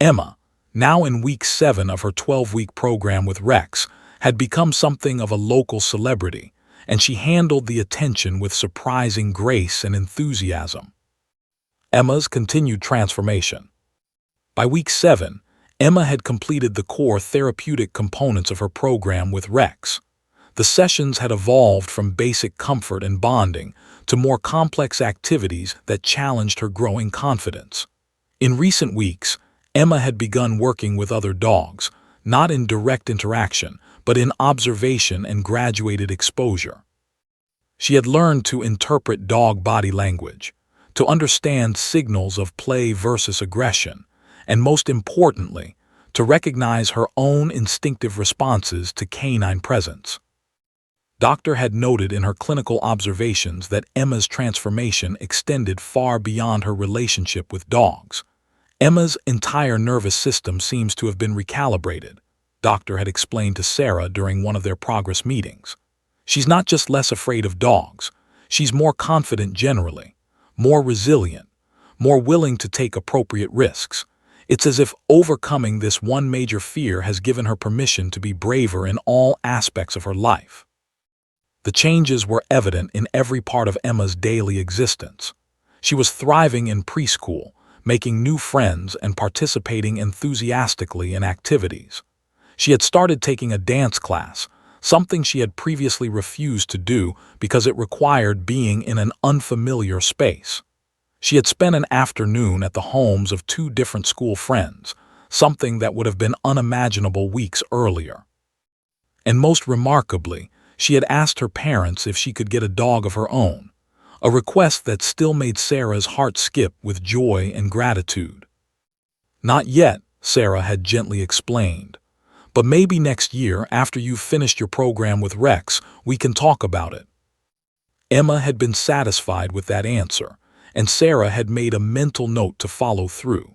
Emma, now in week 7 of her 12-week program with Rex, had become something of a local celebrity, and she handled the attention with surprising grace and enthusiasm. Emma's continued transformation. By week 7, Emma had completed the core therapeutic components of her program with Rex. The sessions had evolved from basic comfort and bonding to more complex activities that challenged her growing confidence. In recent weeks, Emma had begun working with other dogs, not in direct interaction, but in observation and graduated exposure. She had learned to interpret dog body language, to understand signals of play versus aggression, and most importantly, to recognize her own instinctive responses to canine presence. Doctor had noted in her clinical observations that Emma's transformation extended far beyond her relationship with dogs. Emma's entire nervous system seems to have been recalibrated, Doctor had explained to Sarah during one of their progress meetings. She's not just less afraid of dogs, she's more confident generally, more resilient, more willing to take appropriate risks. It's as if overcoming this one major fear has given her permission to be braver in all aspects of her life. The changes were evident in every part of Emma's daily existence. She was thriving in preschool, making new friends and participating enthusiastically in activities. She had started taking a dance class, something she had previously refused to do because it required being in an unfamiliar space. She had spent an afternoon at the homes of 2 different school friends, something that would have been unimaginable weeks earlier. And most remarkably, she had asked her parents if she could get a dog of her own, a request that still made Sarah's heart skip with joy and gratitude. "Not yet," Sarah had gently explained, "but maybe next year after you've finished your program with Rex, we can talk about it." Emma had been satisfied with that answer, and Sarah had made a mental note to follow through.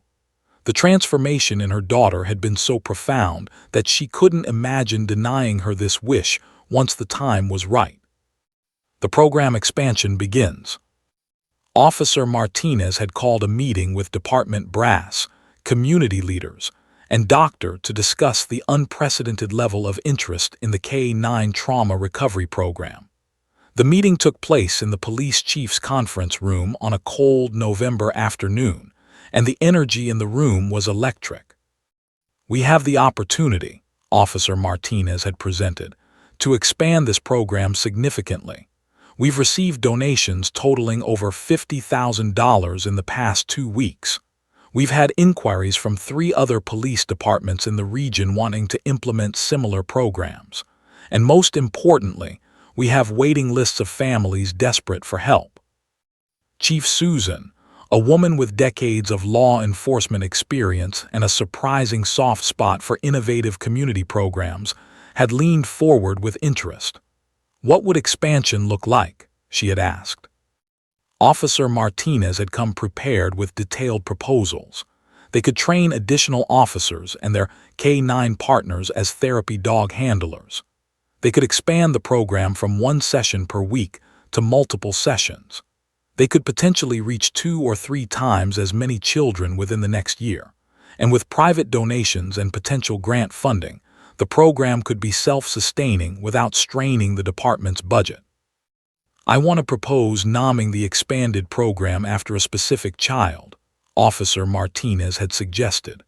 The transformation in her daughter had been so profound that she couldn't imagine denying her this wish once the time was right. The program expansion begins. Officer Martinez had called a meeting with department brass, community leaders, and Doctor to discuss the unprecedented level of interest in the K-9 trauma recovery program. The meeting took place in the police chief's conference room on a cold November afternoon, and the energy in the room was electric. "We have the opportunity," Officer Martinez had presented, "to expand this program significantly. We've received donations totaling over $50,000 in the past 2 weeks. We've had inquiries from 3 other police departments in the region wanting to implement similar programs. And most importantly, we have waiting lists of families desperate for help." Chief Susan, a woman with decades of law enforcement experience and a surprising soft spot for innovative community programs, had leaned forward with interest. "What would expansion look like?" she had asked. Officer Martinez had come prepared with detailed proposals. They could train additional officers and their K-9 partners as therapy dog handlers. They could expand the program from 1 session per week to multiple sessions. They could potentially reach 2 or 3 times as many children within the next year. And with private donations and potential grant funding, the program could be self-sustaining without straining the department's budget. "I want to propose naming the expanded program after a specific child," Officer Martinez had suggested.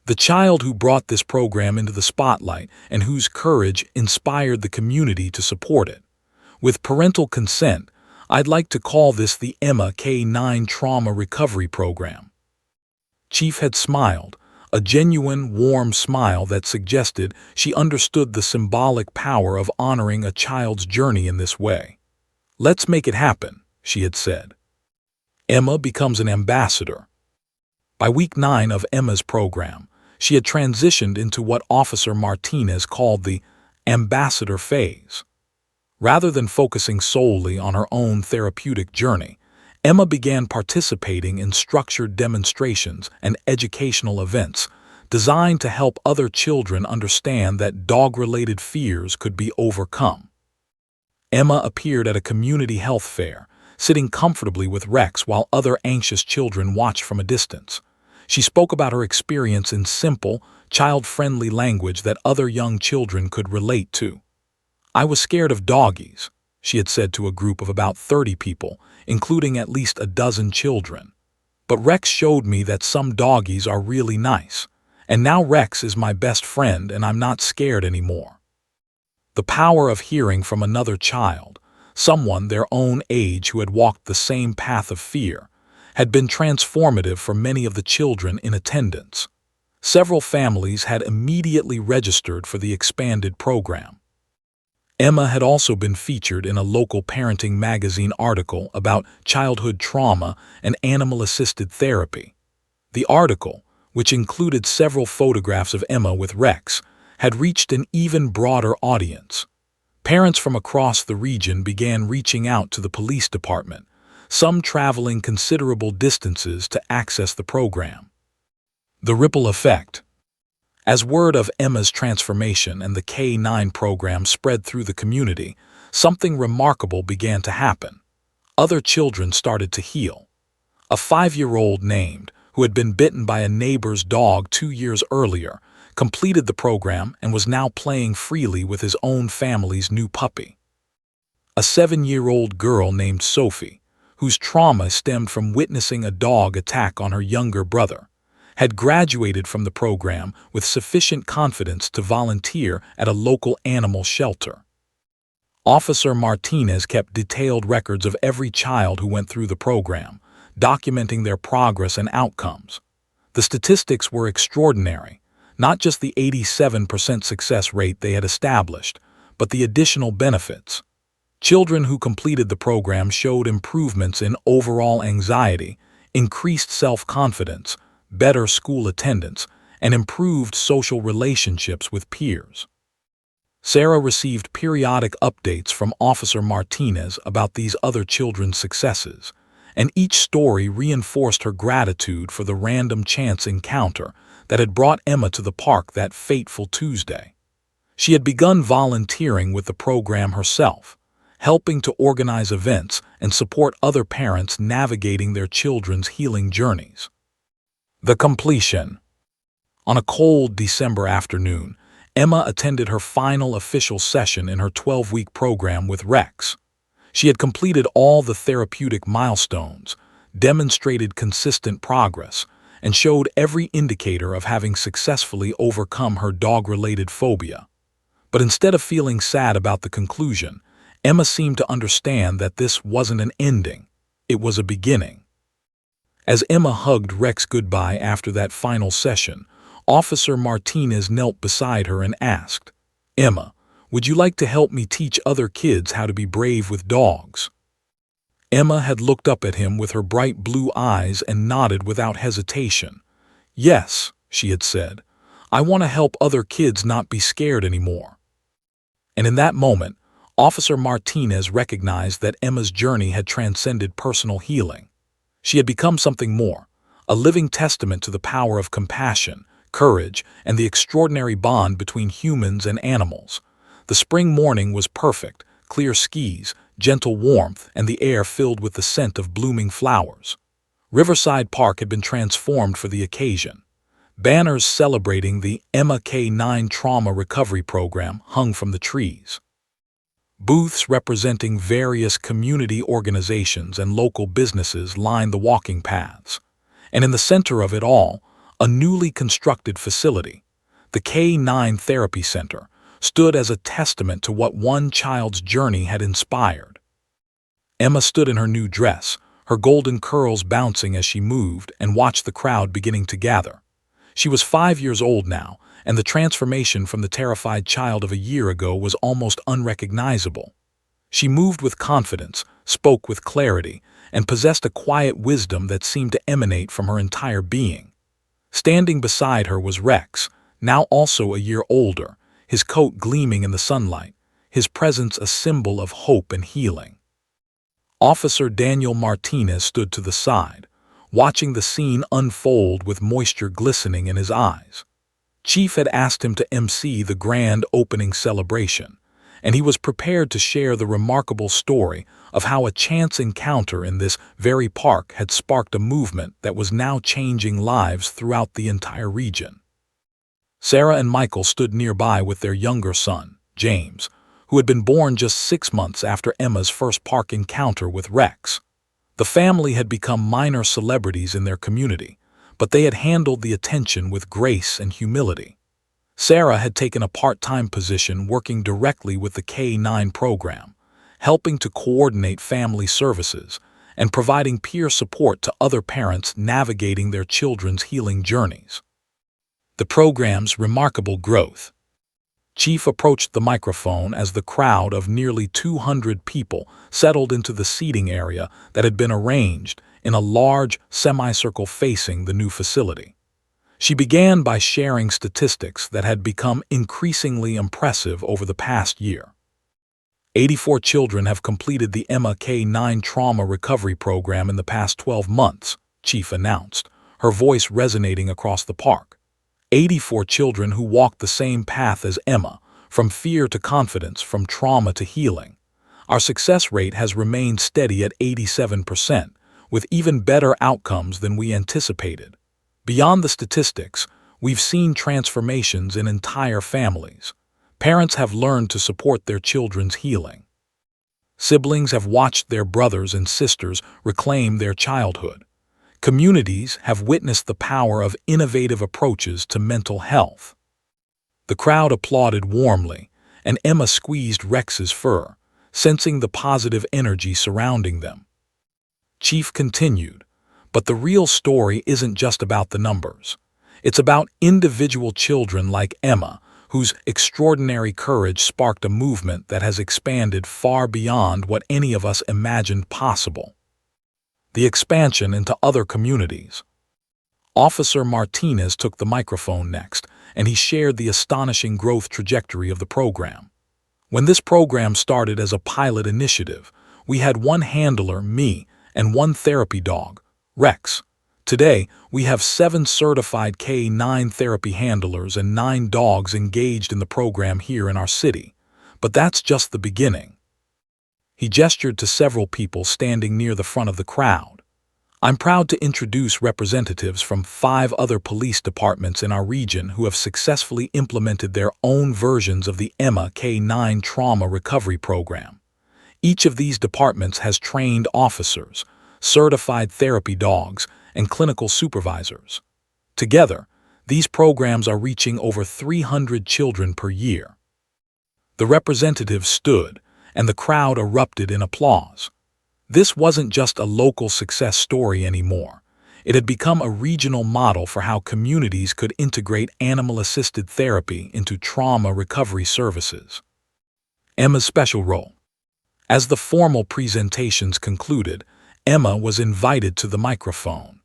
"The child who brought this program into the spotlight and whose courage inspired the community to support it. With parental consent, I'd like to call this the Emma K-9 Trauma Recovery Program." Chief had smiled, a genuine, warm smile that suggested she understood the symbolic power of honoring a child's journey in this way. "Let's make it happen," she had said. Emma becomes an ambassador. By week 9 of Emma's program, she had transitioned into what Officer Martinez called the ambassador phase. Rather than focusing solely on her own therapeutic journey, Emma began participating in structured demonstrations and educational events designed to help other children understand that dog-related fears could be overcome. Emma appeared at a community health fair, sitting comfortably with Rex while other anxious children watched from a distance. She spoke about her experience in simple, child-friendly language that other young children could relate to. "I was scared of doggies," she had said to a group of about 30 people, including at least a dozen children. "But Rex showed me that some doggies are really nice, and now Rex is my best friend and I'm not scared anymore." The power of hearing from another child, someone their own age who had walked the same path of fear, had been transformative for many of the children in attendance. Several families had immediately registered for the expanded program. Emma had also been featured in a local parenting magazine article about childhood trauma and animal-assisted therapy. The article, which included several photographs of Emma with Rex, had reached an even broader audience. Parents from across the region began reaching out to the police department, some traveling considerable distances to access the program. The ripple effect. As word of Emma's transformation and the K-9 program spread through the community, something remarkable began to happen. Other children started to heal. A 5-year-old named, who had been bitten by a neighbor's dog 2 years earlier, completed the program and was now playing freely with his own family's new puppy. A 7-year-old girl named Sophie, whose trauma stemmed from witnessing a dog attack on her younger brother, had graduated from the program with sufficient confidence to volunteer at a local animal shelter. Officer Martinez kept detailed records of every child who went through the program, documenting their progress and outcomes. The statistics were extraordinary, not just the 87% success rate they had established, but the additional benefits. Children who completed the program showed improvements in overall anxiety, increased self-confidence, better school attendance, and improved social relationships with peers. Sarah received periodic updates from Officer Martinez about these other children's successes, and each story reinforced her gratitude for the random chance encounter that had brought Emma to the park that fateful Tuesday. She had begun volunteering with the program herself, helping to organize events and support other parents navigating their children's healing journeys. The completion. On a cold December afternoon, Emma attended her final official session in her 12-week program with Rex. She had completed all the therapeutic milestones, demonstrated consistent progress, and showed every indicator of having successfully overcome her dog-related phobia. But instead of feeling sad about the conclusion, Emma seemed to understand that this wasn't an ending, it was a beginning. As Emma hugged Rex goodbye after that final session, Officer Martinez knelt beside her and asked, "Emma, would you like to help me teach other kids how to be brave with dogs?" Emma had looked up at him with her bright blue eyes and nodded without hesitation. "Yes," she had said, "I want to help other kids not be scared anymore." And in that moment, Officer Martinez recognized that Emma's journey had transcended personal healing. She had become something more, a living testament to the power of compassion, courage, and the extraordinary bond between humans and animals. The spring morning was perfect, clear skies, gentle warmth, and the air filled with the scent of blooming flowers. Riverside Park had been transformed for the occasion. Banners celebrating the Emma K-9 Trauma Recovery Program hung from the trees. Booths representing various community organizations and local businesses lined the walking paths. And in the center of it all, a newly constructed facility, the K-9 Therapy Center, stood as a testament to what one child's journey had inspired. Emma stood in her new dress, her golden curls bouncing as she moved, and watched the crowd beginning to gather. She was 5 years old now, and the transformation from the terrified child of a year ago was almost unrecognizable. She moved with confidence, spoke with clarity, and possessed a quiet wisdom that seemed to emanate from her entire being. Standing beside her was Rex, now also a year older, his coat gleaming in the sunlight, his presence a symbol of hope and healing. Officer Daniel Martinez stood to the side, watching the scene unfold with moisture glistening in his eyes. Chief had asked him to MC the grand opening celebration, and he was prepared to share the remarkable story of how a chance encounter in this very park had sparked a movement that was now changing lives throughout the entire region. Sarah and Michael stood nearby with their younger son, James, who had been born just 6 months after Emma's first park encounter with Rex. The family had become minor celebrities in their community, but they had handled the attention with grace and humility. Sarah had taken a part-time position working directly with the K-9 program, helping to coordinate family services and providing peer support to other parents navigating their children's healing journeys. The program's remarkable growth. Chief approached the microphone as the crowd of nearly 200 people settled into the seating area that had been arranged in a large semicircle facing the new facility. She began by sharing statistics that had become increasingly impressive over the past year. 84 children have completed the Emma K-9 Trauma Recovery Program in the past 12 months, Chief announced, her voice resonating across the park. 84 children who walked the same path as Emma, from fear to confidence, from trauma to healing. Our success rate has remained steady at 87%, with even better outcomes than we anticipated. Beyond the statistics, we've seen transformations in entire families. Parents have learned to support their children's healing. Siblings have watched their brothers and sisters reclaim their childhood. Communities have witnessed the power of innovative approaches to mental health. The crowd applauded warmly, and Emma squeezed Rex's fur, sensing the positive energy surrounding them. Chief continued, but the real story isn't just about the numbers. It's about individual children like Emma, whose extraordinary courage sparked a movement that has expanded far beyond what any of us imagined possible. The expansion into other communities. Officer Martinez took the microphone next, and he shared the astonishing growth trajectory of the program. When this program started as a pilot initiative, we had 1 handler, me, and 1 therapy dog, Rex. Today, we have 7 certified K-9 therapy handlers and 9 dogs engaged in the program here in our city. But that's just the beginning. He gestured to several people standing near the front of the crowd. I'm proud to introduce representatives from 5 other police departments in our region who have successfully implemented their own versions of the Emma K-9 Trauma Recovery Program. Each of these departments has trained officers, certified therapy dogs, and clinical supervisors. Together, these programs are reaching over 300 children per year. The representatives stood, and the crowd erupted in applause. This wasn't just a local success story anymore. It had become a regional model for how communities could integrate animal-assisted therapy into trauma recovery services. Emma's special role. As the formal presentations concluded, Emma was invited to the microphone.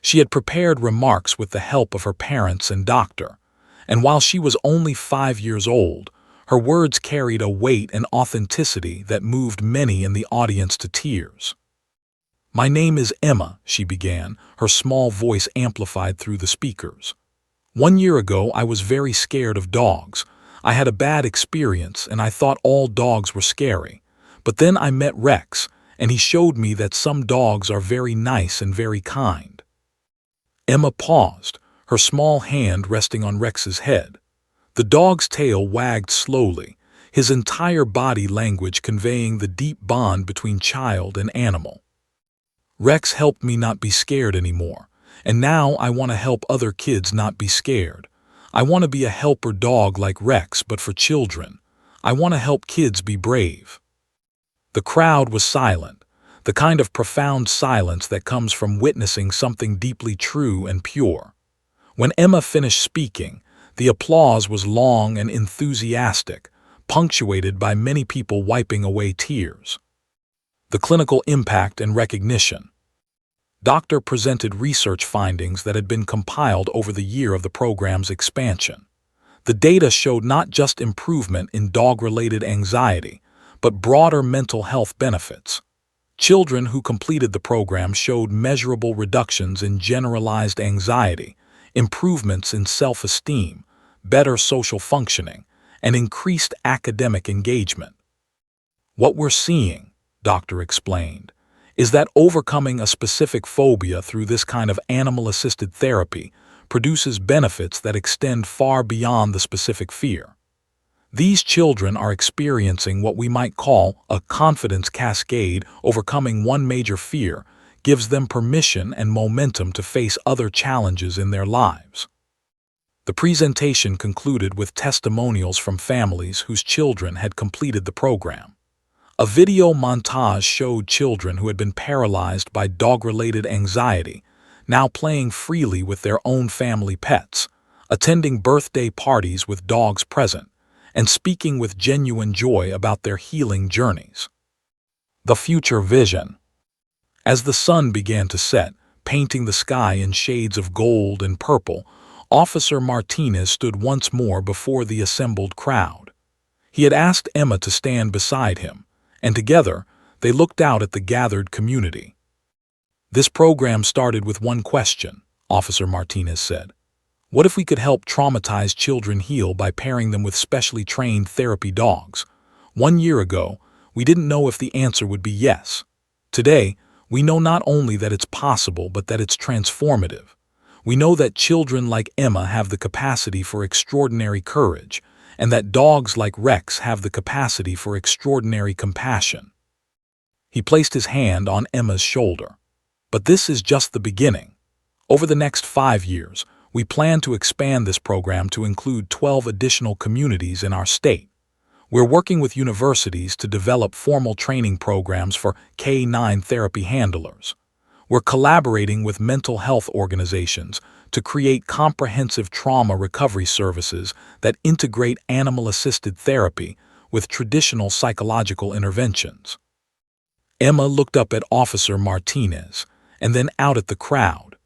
She had prepared remarks with the help of her parents and doctor, and while she was only 5 years old, her words carried a weight and authenticity that moved many in the audience to tears. My name is Emma, she began, her small voice amplified through the speakers. 1 year ago, I was very scared of dogs. I had a bad experience and I thought all dogs were scary. But then I met Rex, and he showed me that some dogs are very nice and very kind. Emma paused, her small hand resting on Rex's head. The dog's tail wagged slowly, his entire body language conveying the deep bond between child and animal. Rex helped me not be scared anymore, and now I want to help other kids not be scared. I want to be a helper dog like Rex, but for children. I want to help kids be brave. The crowd was silent, the kind of profound silence that comes from witnessing something deeply true and pure. When Emma finished speaking, the applause was long and enthusiastic, punctuated by many people wiping away tears. The clinical impact and recognition. Doctor presented research findings that had been compiled over the year of the program's expansion. The data showed not just improvement in dog-related anxiety, but broader mental health benefits. Children who completed the program showed measurable reductions in generalized anxiety, improvements in self-esteem, better social functioning, and increased academic engagement. What we're seeing, Doctor explained, is that overcoming a specific phobia through this kind of animal-assisted therapy produces benefits that extend far beyond the specific fear. These children are experiencing what we might call a confidence cascade. Overcoming one major fear gives them permission and momentum to face other challenges in their lives. The presentation concluded with testimonials from families whose children had completed the program. A video montage showed children who had been paralyzed by dog-related anxiety now playing freely with their own family pets, attending birthday parties with dogs present, and speaking with genuine joy about their healing journeys. The future vision. As the sun began to set, painting the sky in shades of gold and purple, Officer Martinez stood once more before the assembled crowd. He had asked Emma to stand beside him, and together they looked out at the gathered community. "This program started with one question," Officer Martinez said. "What if we could help traumatized children heal by pairing them with specially trained therapy dogs? 1 year ago, we didn't know if the answer would be yes. Today, we know not only that it's possible, but that it's transformative. We know that children like Emma have the capacity for extraordinary courage, and that dogs like Rex have the capacity for extraordinary compassion." He placed his hand on Emma's shoulder. "But this is just the beginning. Over the next 5 years, we plan to expand this program to include 12 additional communities in our state. We're working with universities to develop formal training programs for K-9 therapy handlers. We're collaborating with mental health organizations to create comprehensive trauma recovery services that integrate animal-assisted therapy with traditional psychological interventions." Emma looked up at Officer Martinez and then out at the crowd.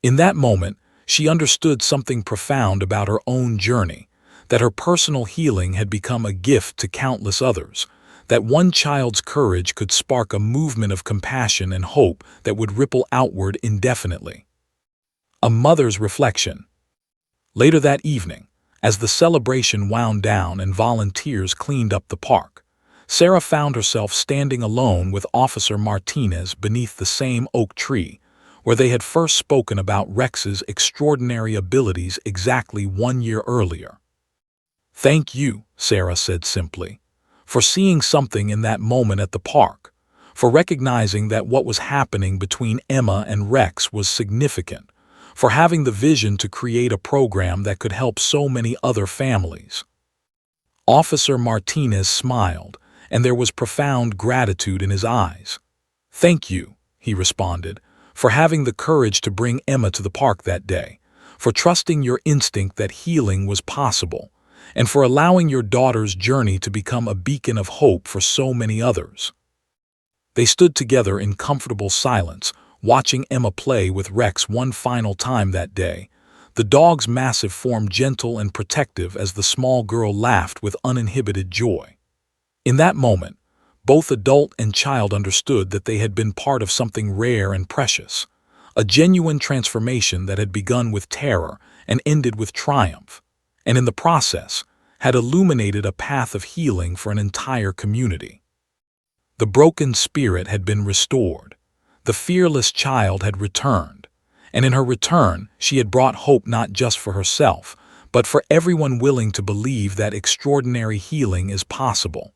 In that moment, she understood something profound about her own journey, that her personal healing had become a gift to countless others, that one child's courage could spark a movement of compassion and hope that would ripple outward indefinitely. A mother's reflection. Later that evening, as the celebration wound down and volunteers cleaned up the park, Sarah found herself standing alone with Officer Martinez beneath the same oak tree where they had first spoken about Rex's extraordinary abilities exactly 1 year earlier. "Thank you," Sarah said simply, "for seeing something in that moment at the park, for recognizing that what was happening between Emma and Rex was significant, for having the vision to create a program that could help so many other families." Officer Martinez smiled, and there was profound gratitude in his eyes. "Thank you," he responded, "for having the courage to bring Emma to the park that day, for trusting your instinct that healing was possible, and for allowing your daughter's journey to become a beacon of hope for so many others." They stood together in comfortable silence, watching Emma play with Rex one final time that day, the dog's massive form gentle and protective as the small girl laughed with uninhibited joy. In that moment, both adult and child understood that they had been part of something rare and precious, a genuine transformation that had begun with terror and ended with triumph, and in the process had illuminated a path of healing for an entire community. The broken spirit had been restored, the fearless child had returned, and in her return she had brought hope not just for herself, but for everyone willing to believe that extraordinary healing is possible.